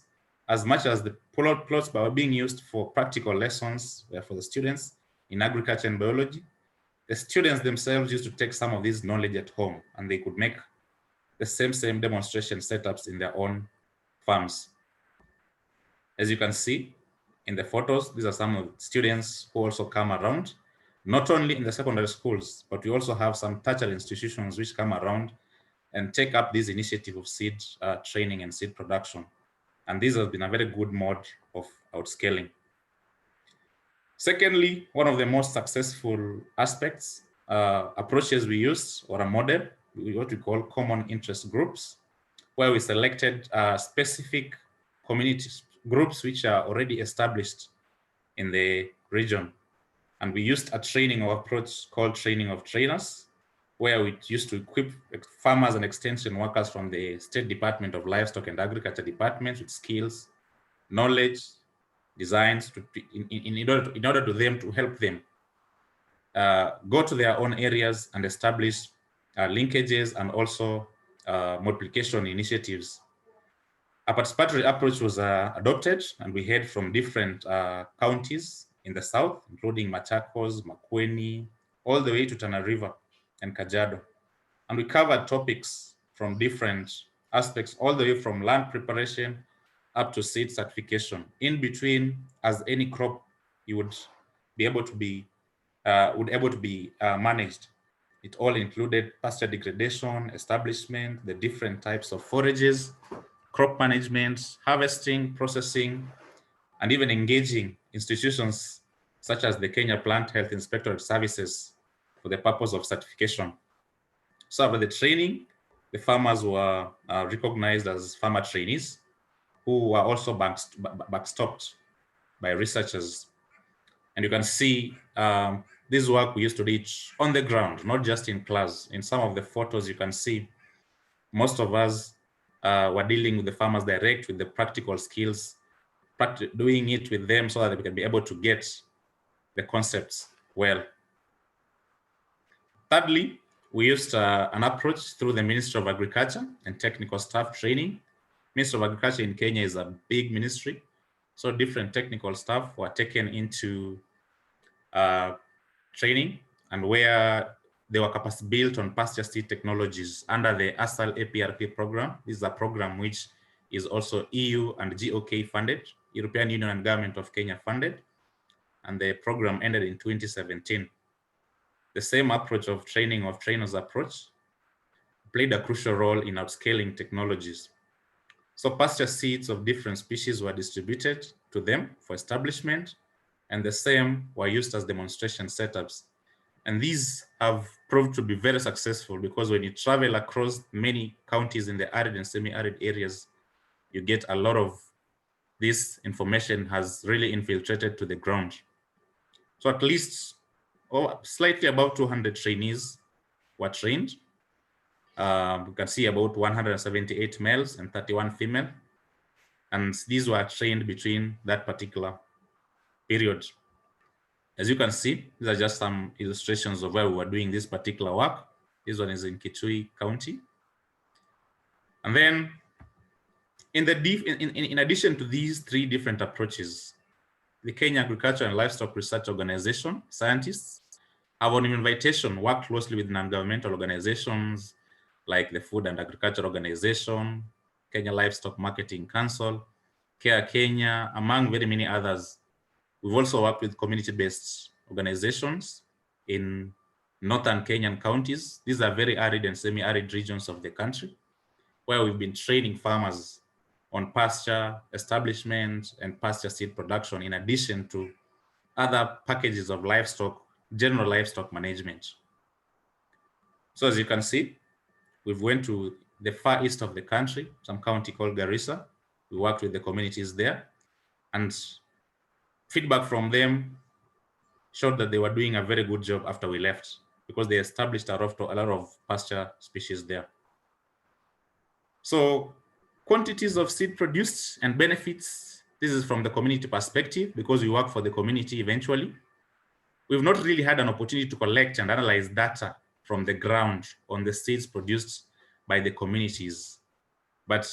Speaker 14: as much as the plots were being used for practical lessons for the students in agriculture and biology, the students themselves used to take some of this knowledge at home, and they could make the same demonstration setups in their own farms. As you can see in the photos, these are some of the students who also come around, not only in the secondary schools, but we also have some tertiary institutions which come around and take up this initiative of seed training and seed production. And this has been a very good mode of outscaling. Secondly, one of the most successful aspects, approaches we used, or a model, what we call common interest groups. where we selected specific community groups which are already established in the region. And we used a training approach called training of trainers, where we used to equip farmers and extension workers from the State Department of Livestock and Agriculture Department with skills, knowledge, designs in order to them to help them go to their own areas and establish linkages and also multiplication initiatives. A participatory approach was adopted, and we heard from different counties in the south, including Machakos, Makueni, all the way to Tana River and Kajiado. And we covered topics from different aspects, all the way from land preparation up to seed certification. In between, as any crop you would be able to be managed. It all included pasture degradation, establishment, the different types of forages, crop management, harvesting, processing, and even engaging institutions such as the Kenya Plant Health Inspectorate Services for the purpose of certification. So after the training, the farmers were recognized as farmer trainees, who were also backstopped by researchers. And you can see this work we used to do on the ground, not just in class. In some of the photos you can see, most of us were dealing with the farmers direct with the practical skills, doing it with them so that we can be able to get the concepts well. Thirdly, we used an approach through the Ministry of Agriculture and Technical Staff Training. Ministry of Agriculture in Kenya is a big ministry, so different technical staff were taken into training, and where they were capacity built on pasture seed technologies under the ASAL APRP program. This is a program which is also EU and GOK funded, European Union and Government of Kenya funded, and the program ended in 2017. The same approach of training of trainers approach played a crucial role in upscaling technologies. So pasture seeds of different species were distributed to them for establishment, and the same were used as demonstration setups. And these have proved to be very successful, because when you travel across many counties in the arid and semi-arid areas, you get a lot of this information has really infiltrated to the ground. So at least slightly above 200 trainees were trained. You can see about 178 males and 31 female. And these were trained between that particular period. As you can see, these are just some illustrations of where we were doing this particular work. This one is in Kitui County. And then in addition to these three different approaches, the Kenya Agriculture and Livestock Research Organization scientists have on invitation worked closely with non-governmental organizations like the Food and Agriculture Organization, Kenya Livestock Marketing Council, Care Kenya, among very many others. We've also worked with community-based organizations in northern Kenyan counties. These are very arid and semi-arid regions of the country, where we've been training farmers on pasture establishment and pasture seed production, in addition to other packages of livestock, general livestock management. So as you can see, we've went to the far east of the country, some county called Garissa. We worked with the communities there, and feedback from them showed that they were doing a very good job after we left, because they established a lot of pasture species there. So quantities of seed produced and benefits, this is from the community perspective, because we work for the community eventually. We've not really had an opportunity to collect and analyze data from the ground on the seeds produced by the communities. But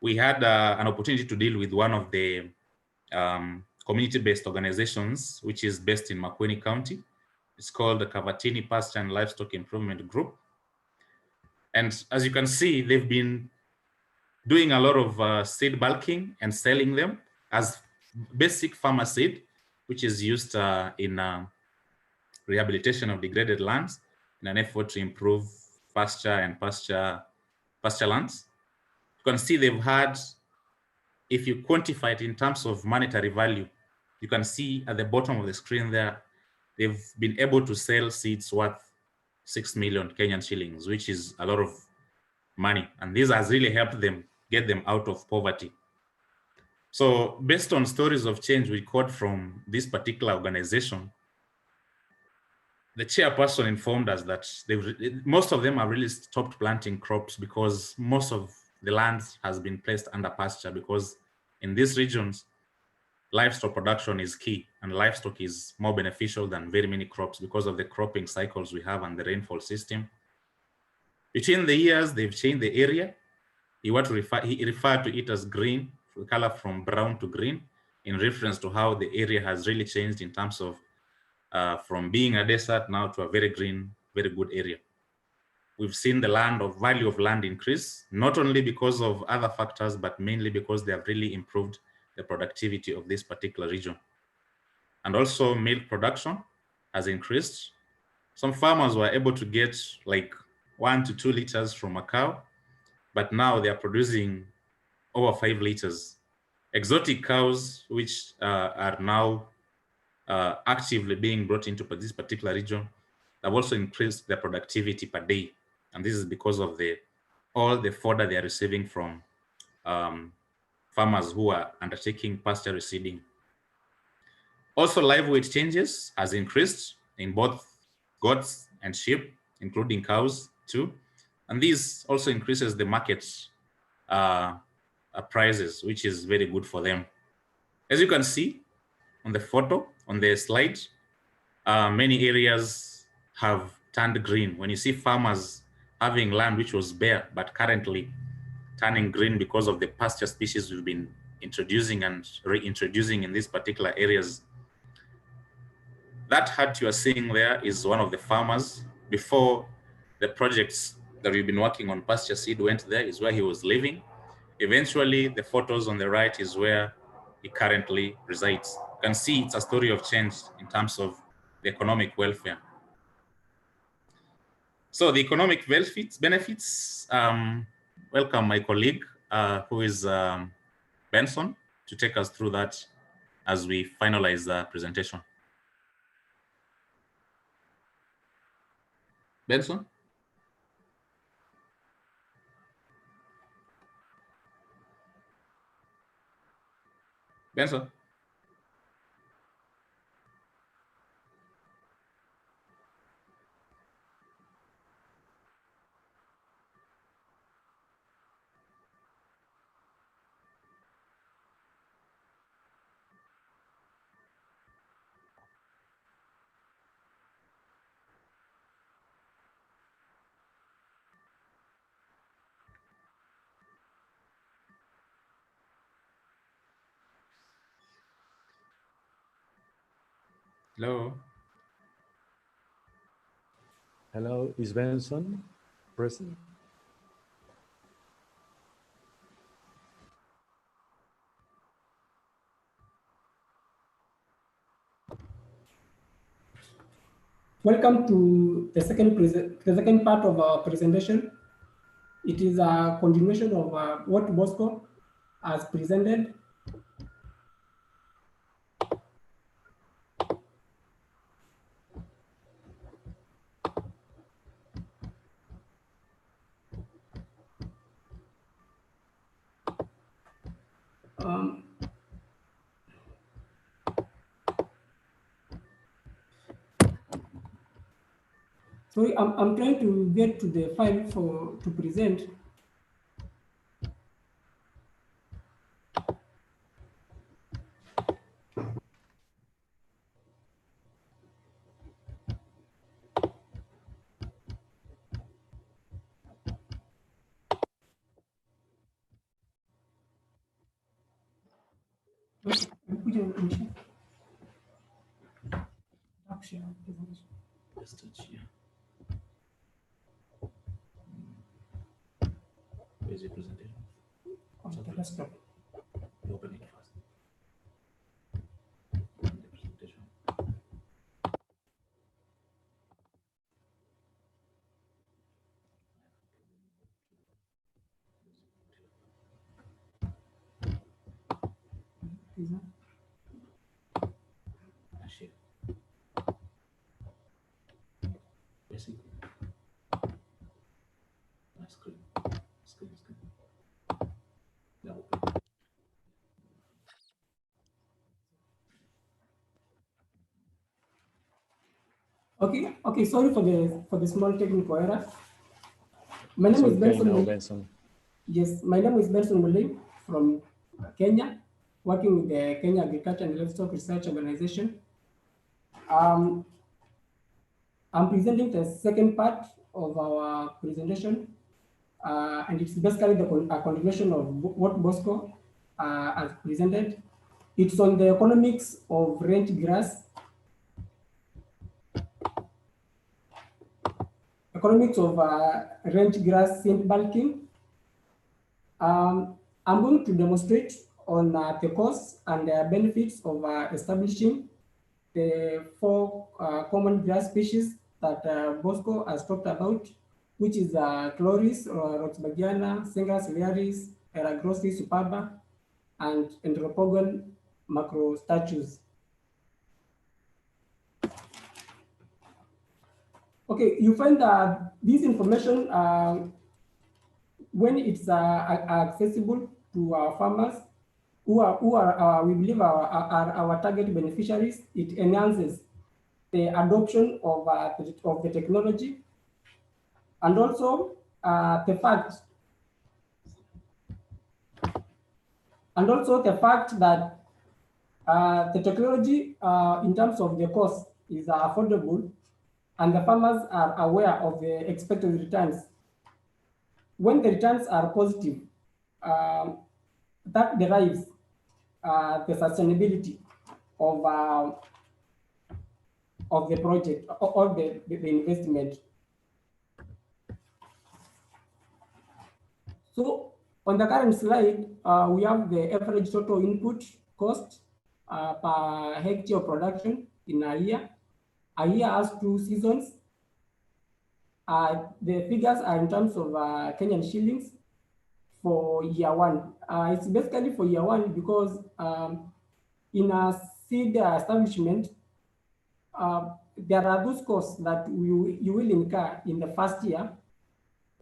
Speaker 14: we had an opportunity to deal with one of the community-based organizations, which is based in Makueni County. It's called the Kavatini Pasture and Livestock Improvement Group. And as you can see, they've been doing a lot of seed bulking and selling them as basic farmer seed, which is used in rehabilitation of degraded lands in an effort to improve pasture and pasture lands. You can see they've had, if you quantify it in terms of monetary value, you can see at the bottom of the screen there, they've been able to sell seeds worth 6 million Kenyan shillings, which is a lot of money. And this has really helped them get them out of poverty. So based on stories of change we caught from this particular organization, the chairperson informed us that most of them have really stopped planting crops because most of the land has been placed under pasture, because in these regions, livestock production is key, and livestock is more beneficial than very many crops because of the cropping cycles we have and the rainfall system. Between the years, they've changed the area. He referred to it as green, the color from brown to green, in reference to how the area has really changed in terms of from being a desert now to a very green, very good area. We've seen the value of land increase, not only because of other factors, but mainly because they have really improved the productivity of this particular region. And also milk production has increased. Some farmers were able to get like 1 to 2 liters from a cow, but now they are producing over 5 liters. Exotic cows, which are now actively being brought into this particular region, have also increased their productivity per day. And this is because of all the fodder they are receiving from farmers who are undertaking pasture reseeding. Also, live weight changes has increased in both goats and sheep, including cows too. And this also increases the market prices, which is very good for them. As you can see on the photo, on the slide, many areas have turned green. When you see farmers having land which was bare, but currently turning green because of the pasture species we've been introducing and reintroducing in these particular areas. That hut you are seeing there is one of the farmers. Before the projects that we've been working on, Pasture Seed went there, is where he was living. Eventually, the photos on the right is where he currently resides. You can see it's a story of change in terms of the economic welfare. So the economic benefits, welcome my colleague, who is Benson, to take us through that as we finalize the presentation. Benson? Benson? Hello?
Speaker 9: Hello, is Benson present?
Speaker 15: Welcome to the second part of our presentation. It is a continuation of what Bosco has presented. Sorry, I'm trying to get to the file to present.
Speaker 13: Where's your presentation?
Speaker 15: On the desktop.
Speaker 13: Open it first. The presentation. Basic. Screen.
Speaker 15: Okay. Sorry for the small technical error. My name is Benson. Yes, my name is Benson Mulay from Kenya, working with the Kenya Agriculture and Livestock Research Organization. I'm presenting the second part of our presentation, and it's basically a continuation of what Bosco has presented. It's on the economics of range grass, seed bulking. I'm going to demonstrate on the costs and the benefits of establishing the 4 common grass species that Bosco has talked about, which is Chloris, Roxburghiana, Senga ciliaris, Eragrostis superba, and Enteropogon macrostatus. Okay, you find that this information, when it's accessible to our farmers, who are we believe are our target beneficiaries, it enhances the adoption of the technology, and also the fact that the technology in terms of the cost is affordable, and the farmers are aware of the expected returns. When the returns are positive, that derives the sustainability of the project or the investment. So on the current slide, we have the average total input cost per hectare of production in a year. A year has 2 seasons. The figures are in terms of Kenyan shillings for year 1. It's basically for year 1 because in a seed establishment, there are those costs that you will incur in the first year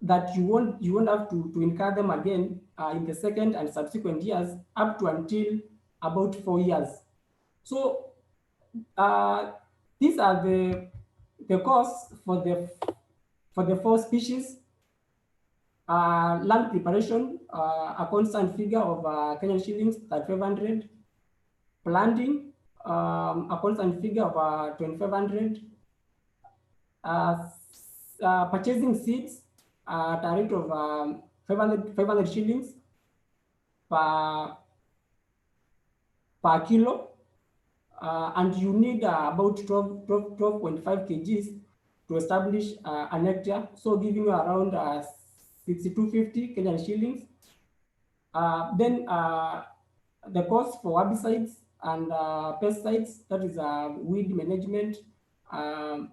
Speaker 15: that you won't have to incur them again in the second and subsequent years up to until about 4 years. So these are the costs for the 4 species. Land preparation, a constant figure of Kenyan shillings 3,500. Planting, a constant figure of 2,500. Purchasing seeds at a rate of 500 shillings per kilo, and you need about 12.5 kgs to establish an hectare, so giving you around 6,250 Kenyan shillings. Then the cost for herbicides and pesticides, that is weed management and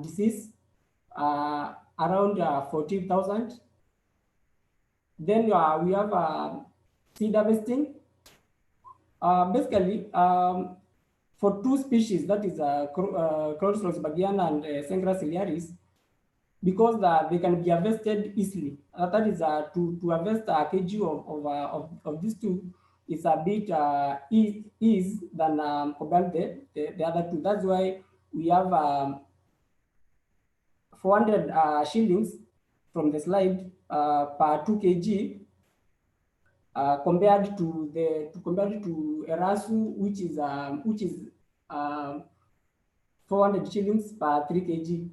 Speaker 15: disease, around 14,000. Then we have seed harvesting. Basically, for 2 species, that is Chloris roxburghiana and Senga ciliaris, because they can be harvested easily. That is to harvest a kg of these 2 is a bit easy than compared to the other 2. That's why we have 400 shillings from the slide per 2 kg compared to Erasu, which is 400 shillings per 3 kg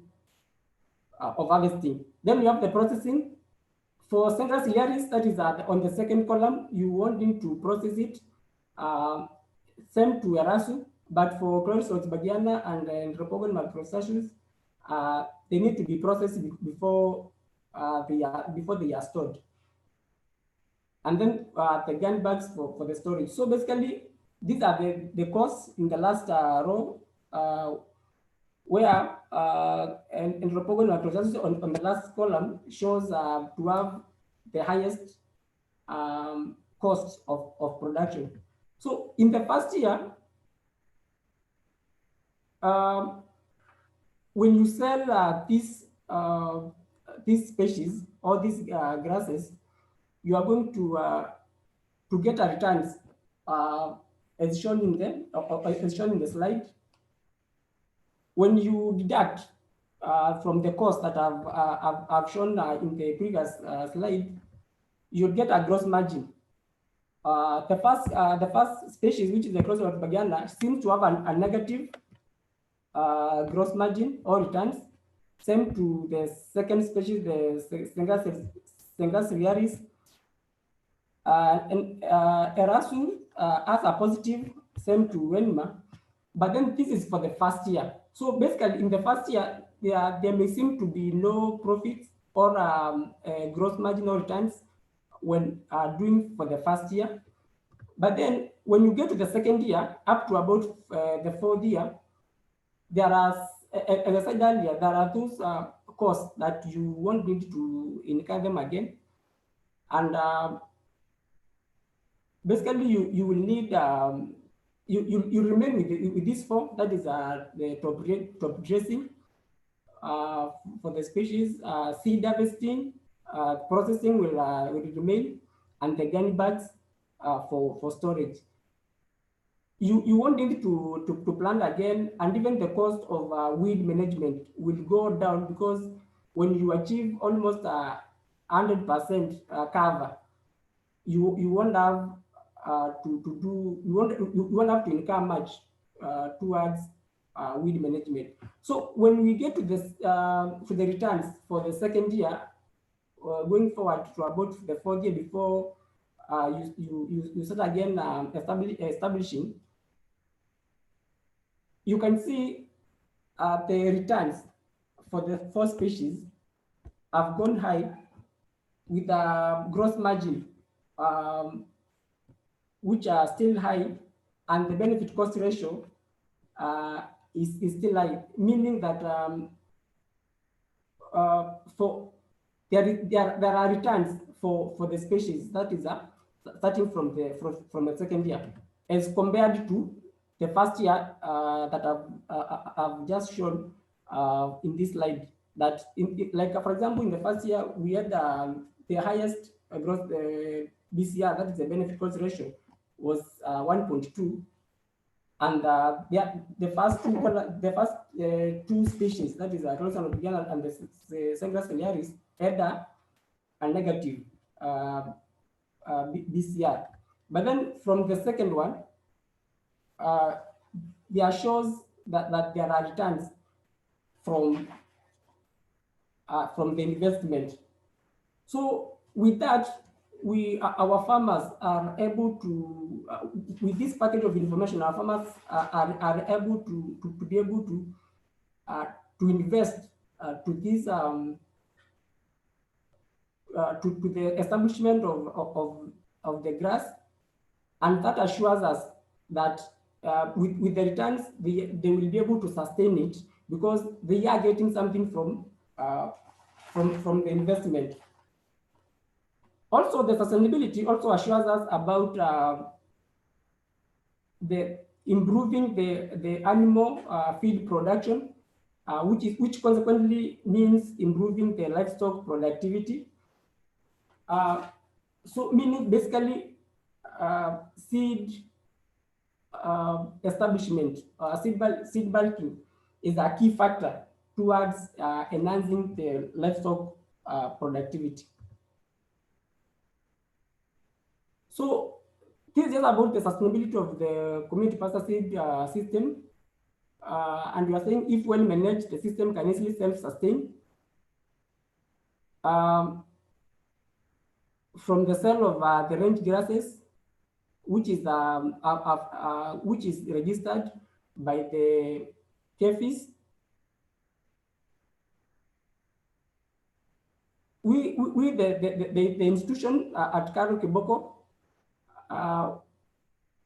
Speaker 15: of harvesting. Then we have the processing. For Senga ciliaris, that is on the second column, you won't need to process it. Same to Erasu, but for Chloris roxburghiana and Enteropogon macrostatus, they need to be processed before they are stored. And then the gun bags for the storage. So basically, these are the costs in the last row, where Enteropogon macrostatus on the last column shows to have the highest costs of production. So in the first year, when you sell these species or these grasses, you are going to get a returns as shown in the slide. when you deduct from the cost that I've shown in the previous slide, you'll get a gross margin. The first species, which is the cross of Bagana, seems to have a negative gross margin or returns. Same to the second species, the Senga ciliaris. And Erasu has a positive, same to Wenma. But then this is for the first year. So basically, in the first year, there may seem to be no profits or gross marginal returns when doing for the first year. But then when you get to the second year, up to about the fourth year, there are, as I said earlier, there are those costs that you won't need to incur them again. And basically, you will need, you remain with this form, that is the top dressing for the species, seed harvesting, processing will remain, and the gun bags for storage. You won't need to plant again, and even the cost of weed management will go down, because when you achieve almost 100% cover, you won't have you won't have to incur much towards weed management. So when we get to this to the returns for the second year, going forward to about the fourth year, before you start again establishing, you can see the returns for the first species have gone high with a gross margin which are still high, and the benefit cost ratio is still high, meaning that there are returns for the species that is starting from the second year, as compared to the first year that I've just shown in this slide. That like for example, in the first year we had the highest gross BCR, that is the benefit cost ratio, was 1.2, and the first two species, that is and the Senga ciliaris, had a negative BCR. But then from the second one, there shows that there are returns from the investment. So with that, our farmers are able to, with this package of information, our farmers are able to be able to invest to this to the establishment of the grass, and that assures us that with the returns they will be able to sustain it, because they are getting something from the investment. Also, the sustainability also assures us about the improving the animal feed production, which consequently means improving the livestock productivity. So meaning basically seed establishment, seed bulking is a key factor towards enhancing the livestock productivity. So this is just about the sustainability of the community pasture seed system. And we are saying if well managed, the system can easily self-sustain. From the sale of the range grasses, which is registered by the KFIS, the institution at Karo Kiboko,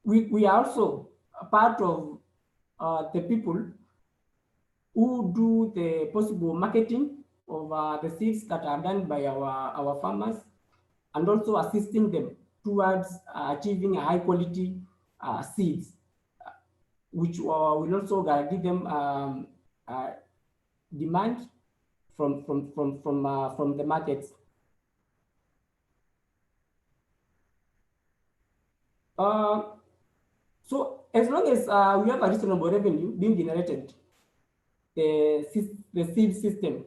Speaker 15: we are also a part of the people who do the possible marketing of the seeds that are done by our farmers, and also assisting them towards achieving a high quality seeds, which will also guarantee them demand from the markets. So as long as we have a reasonable revenue being generated the seed system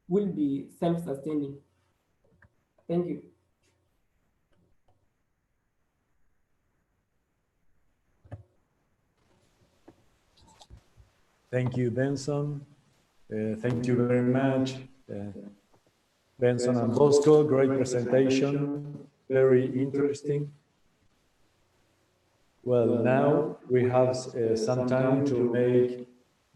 Speaker 15: will be self-sustaining. Thank you.
Speaker 9: Thank you, Benson. Thank you very much, Benson and Bosco. Great presentation, very interesting. Well, now we have some time to make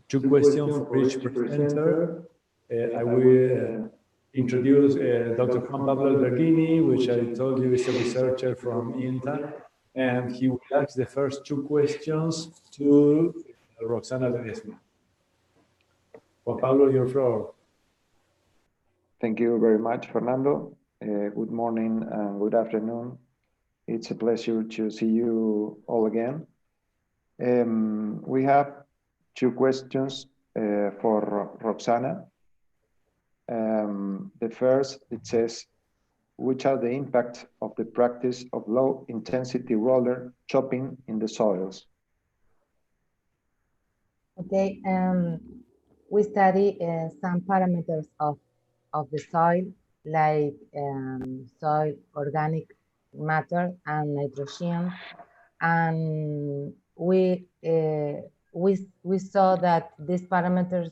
Speaker 9: 2 questions for each presenter. I will introduce Dr. Juan Pablo Alberghini, which I told you is a researcher from INTA, and he will ask the first 2 questions to Roxana Ledesma. Juan Pablo, your floor.
Speaker 16: Thank you very much, Fernando. Good morning and good afternoon. It's a pleasure to see you all again. We have 2 questions for Roxana. The first, it says, which are the impacts of the practice of low-intensity roller chopping in the soils?
Speaker 12: Okay, we study some parameters of the soil, like soil organic matter and nitrogen, and we saw that these parameters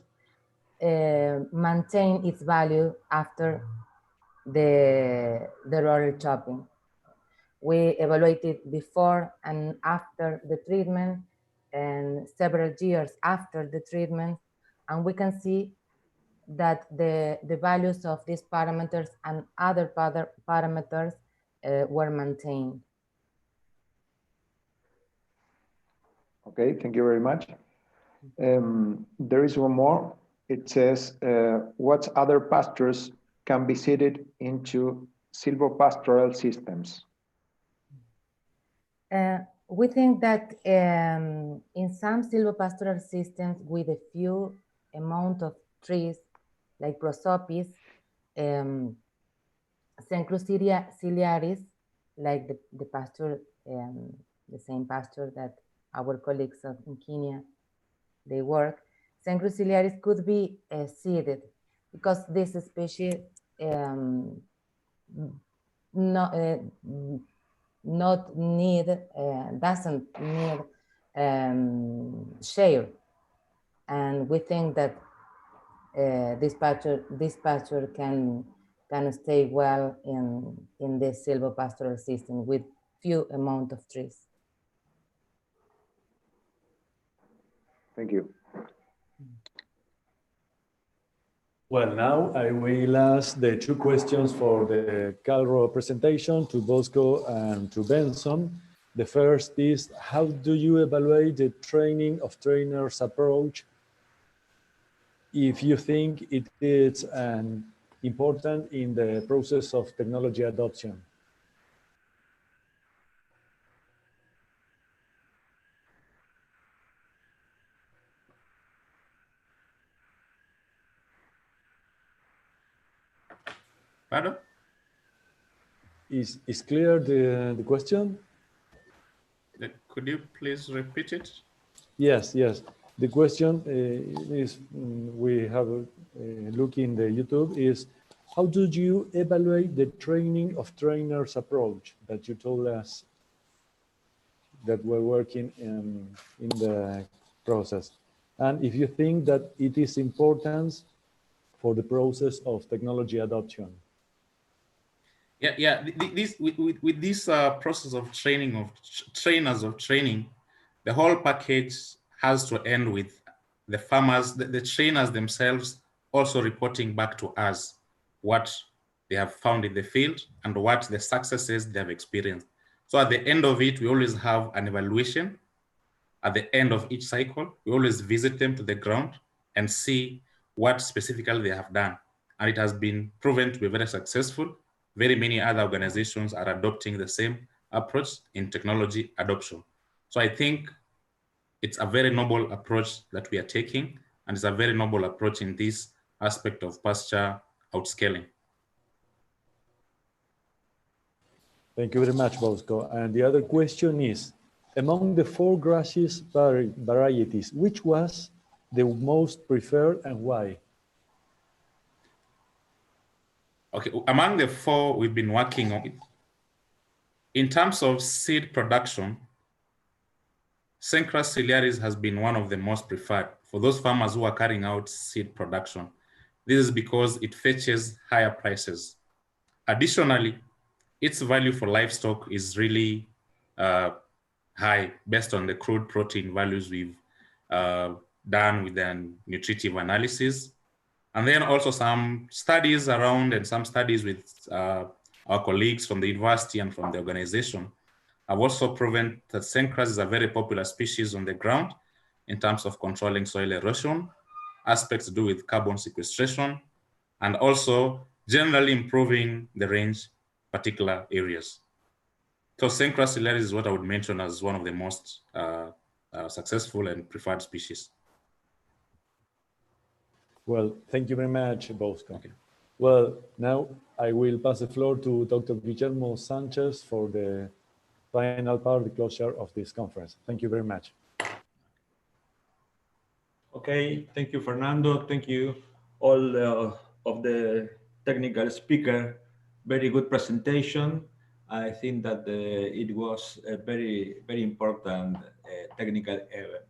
Speaker 12: maintain its value after the roller chopping. We evaluated before and after the treatment and several years after the treatment, and we can see that the values of these parameters and other parameters were maintained.
Speaker 16: Okay, thank you very much. There is one more. It says, what other pastures can be seeded into silvopastoral systems?
Speaker 12: We think that in some silvopastoral systems with a few amount of trees, like prosopis, Cenchrus ciliaris, like the pasture, the same pasture that our colleagues in Kenya, they work, Cenchrus ciliaris could be seeded because this species doesn't need shade, and we think that this pasture can stay well in the silvopastoral system with few amount of trees.
Speaker 16: Thank you.
Speaker 9: Well, now I will ask the 2 questions for the Calro presentation to Bosco and to Benson. The first is, how do you evaluate the training of trainers approach if you think it is important in the process of technology adoption?
Speaker 14: Pardon?
Speaker 9: Is clear the question?
Speaker 14: Could you please repeat it?
Speaker 9: Yes. The question is, we have look in the YouTube, is how do you evaluate the training of trainers approach that you told us that we're working in the process? And if you think that it is important for the process of technology adoption.
Speaker 14: Yeah. With this process of training of trainers of training, the whole package has to end with the farmers, the trainers themselves also reporting back to us what they have found in the field and what the successes they have experienced. So at the end of it, we always have an evaluation. At the end of each cycle, we always visit them to the ground and see what specifically they have done. And it has been proven to be very successful. Very many other organizations are adopting the same approach in technology adoption. So I think it's a very noble approach that we are taking, and it's a very noble approach in this aspect of pasture outscaling.
Speaker 9: Thank you very much, Bosco. And the other question is, among the 4 grasses varieties, which was the most preferred and why?
Speaker 14: Okay, among the 4 we've been working on, in terms of seed production, Cenchrus ciliaris has been one of the most preferred for those farmers who are carrying out seed production. This is because it fetches higher prices. Additionally, its value for livestock is really high based on the crude protein values we've done with the nutritive analysis. And then also some studies around and some studies with our colleagues from the university and from the organization have also proven that Cenchrus is a very popular species on the ground in terms of controlling soil erosion, aspects to do with carbon sequestration, and also generally improving the range particular areas. So Cenchrus ciliaris is what I would mention as one of the most successful and preferred species.
Speaker 9: Well, thank you very much, both.
Speaker 14: Okay.
Speaker 9: Well, now I will pass the floor to Dr. Guillermo Sanchez for the final part, the closure of this conference. Thank you very much.
Speaker 2: Okay, thank you, Fernando. Thank you all of the technical speaker. Very good presentation. I think that it was a very, very important technical event.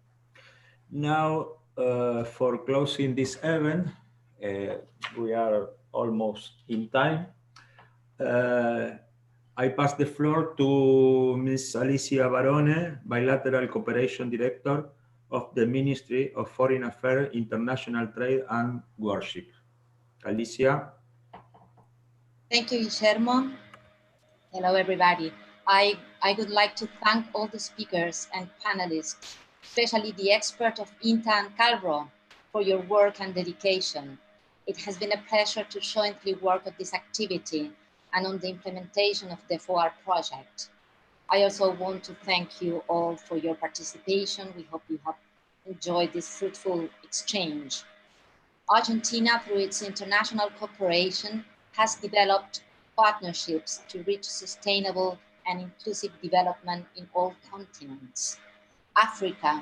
Speaker 2: Now, for closing this event, we are almost in time. I pass the floor to Ms. Alicia Barone, Bilateral Cooperation Director of the Ministry of Foreign Affairs, International Trade and Worship. Alicia.
Speaker 17: Thank you, Guillermo. Hello, everybody. I would like to thank all the speakers and panelists, especially the expert of INTA and CALRO, for your work and dedication. It has been a pleasure to jointly work on this activity and on the implementation of the FOAR project. I also want to thank you all for your participation. We hope you have enjoyed this fruitful exchange. Argentina, through its international cooperation, has developed partnerships to reach sustainable and inclusive development in all continents. Africa,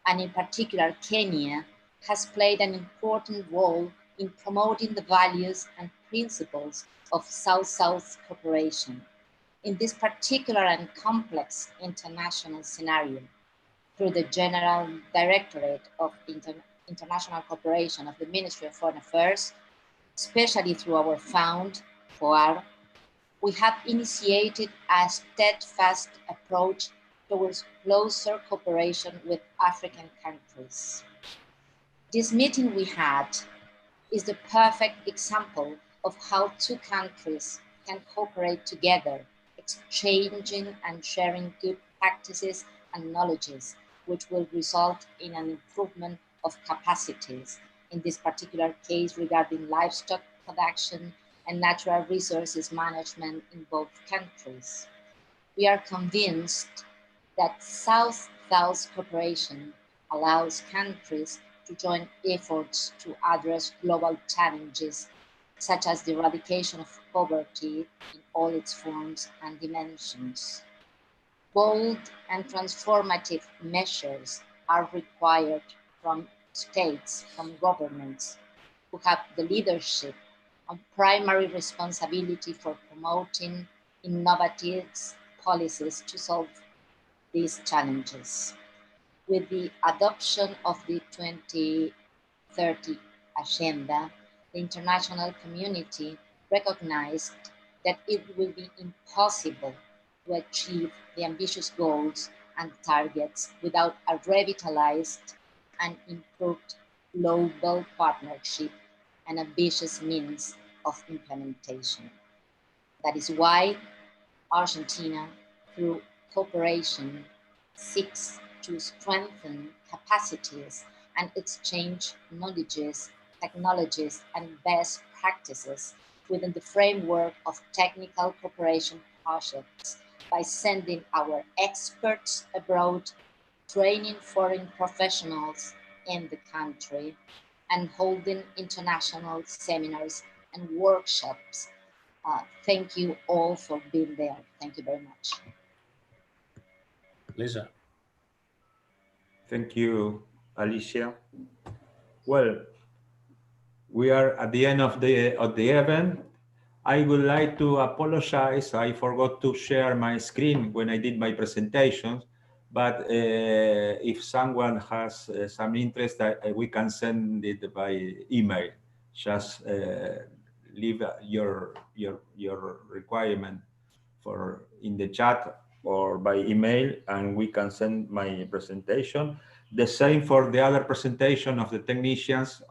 Speaker 17: and in particular Kenya, has played an important role in promoting the values and principles of South-South cooperation. In this particular and complex international scenario, through the General Directorate of International Cooperation of the Ministry of Foreign Affairs, especially through our fund, FOAR, we have initiated a steadfast approach towards closer cooperation with African countries. This meeting we had is the perfect example of how 2 countries can cooperate together, exchanging and sharing good practices and knowledges, which will result in an improvement of capacities, in this particular case regarding livestock production and natural resources management in both countries. We are convinced that South-South cooperation allows countries to join efforts to address global challenges, such as the eradication of poverty in all its forms and dimensions. Bold and transformative measures are required from states, from governments, who have the leadership and primary responsibility for promoting innovative policies to solve these challenges. With the adoption of the 2030 Agenda, the international community recognized that it will be impossible to achieve the ambitious goals and targets without a revitalized and improved global partnership and ambitious means of implementation. That is why Argentina, through cooperation, seeks to strengthen capacities and exchange knowledges, technologies, and best practices within the framework of technical cooperation projects by sending our experts abroad, training foreign professionals in the country, and holding international seminars and workshops. Thank you all for being there. Thank you very much.
Speaker 14: Pleasure.
Speaker 2: Thank you, Alicia. Well, we are at the end of the event. I would like to apologize. I forgot to share my screen when I did my presentations. But if someone has some interest, we can send it by email. Just leave your requirement in the chat or by email, and we can send my presentation. The same for the other presentation of the technicians.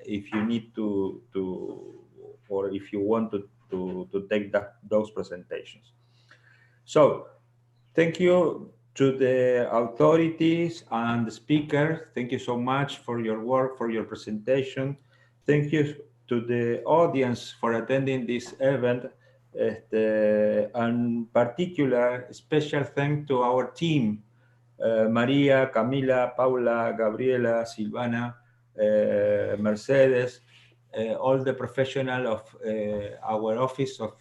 Speaker 2: If you need to or if you want to take those presentations. So thank you to the authorities and the speakers. Thank you so much for your work, for your presentation. Thank you to the audience for attending this event. And particular special thanks to our team, Maria, Camila, Paula, Gabriela, Silvana, Mercedes, all the professionals of our Office of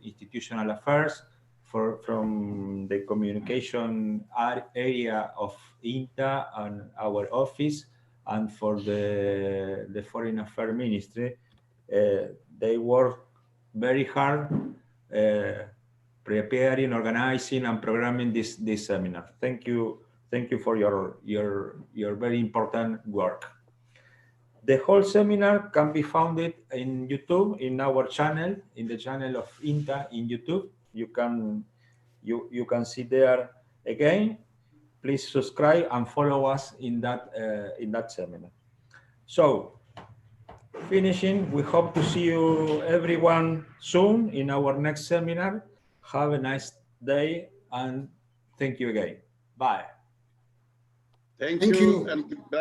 Speaker 2: Institutional Affairs, from the communication area of INTA and our office, and for the Foreign Affairs Ministry. They work very hard preparing, organizing, and programming this seminar. Thank you for your very important work. The whole seminar can be found in YouTube, in our channel, in the channel of INTA in YouTube. You can see there again. Please subscribe and follow us in that seminar. So, finishing, we hope to see you everyone soon in our next seminar. Have a nice day, and thank you again. Bye.
Speaker 5: Thank you and goodbye.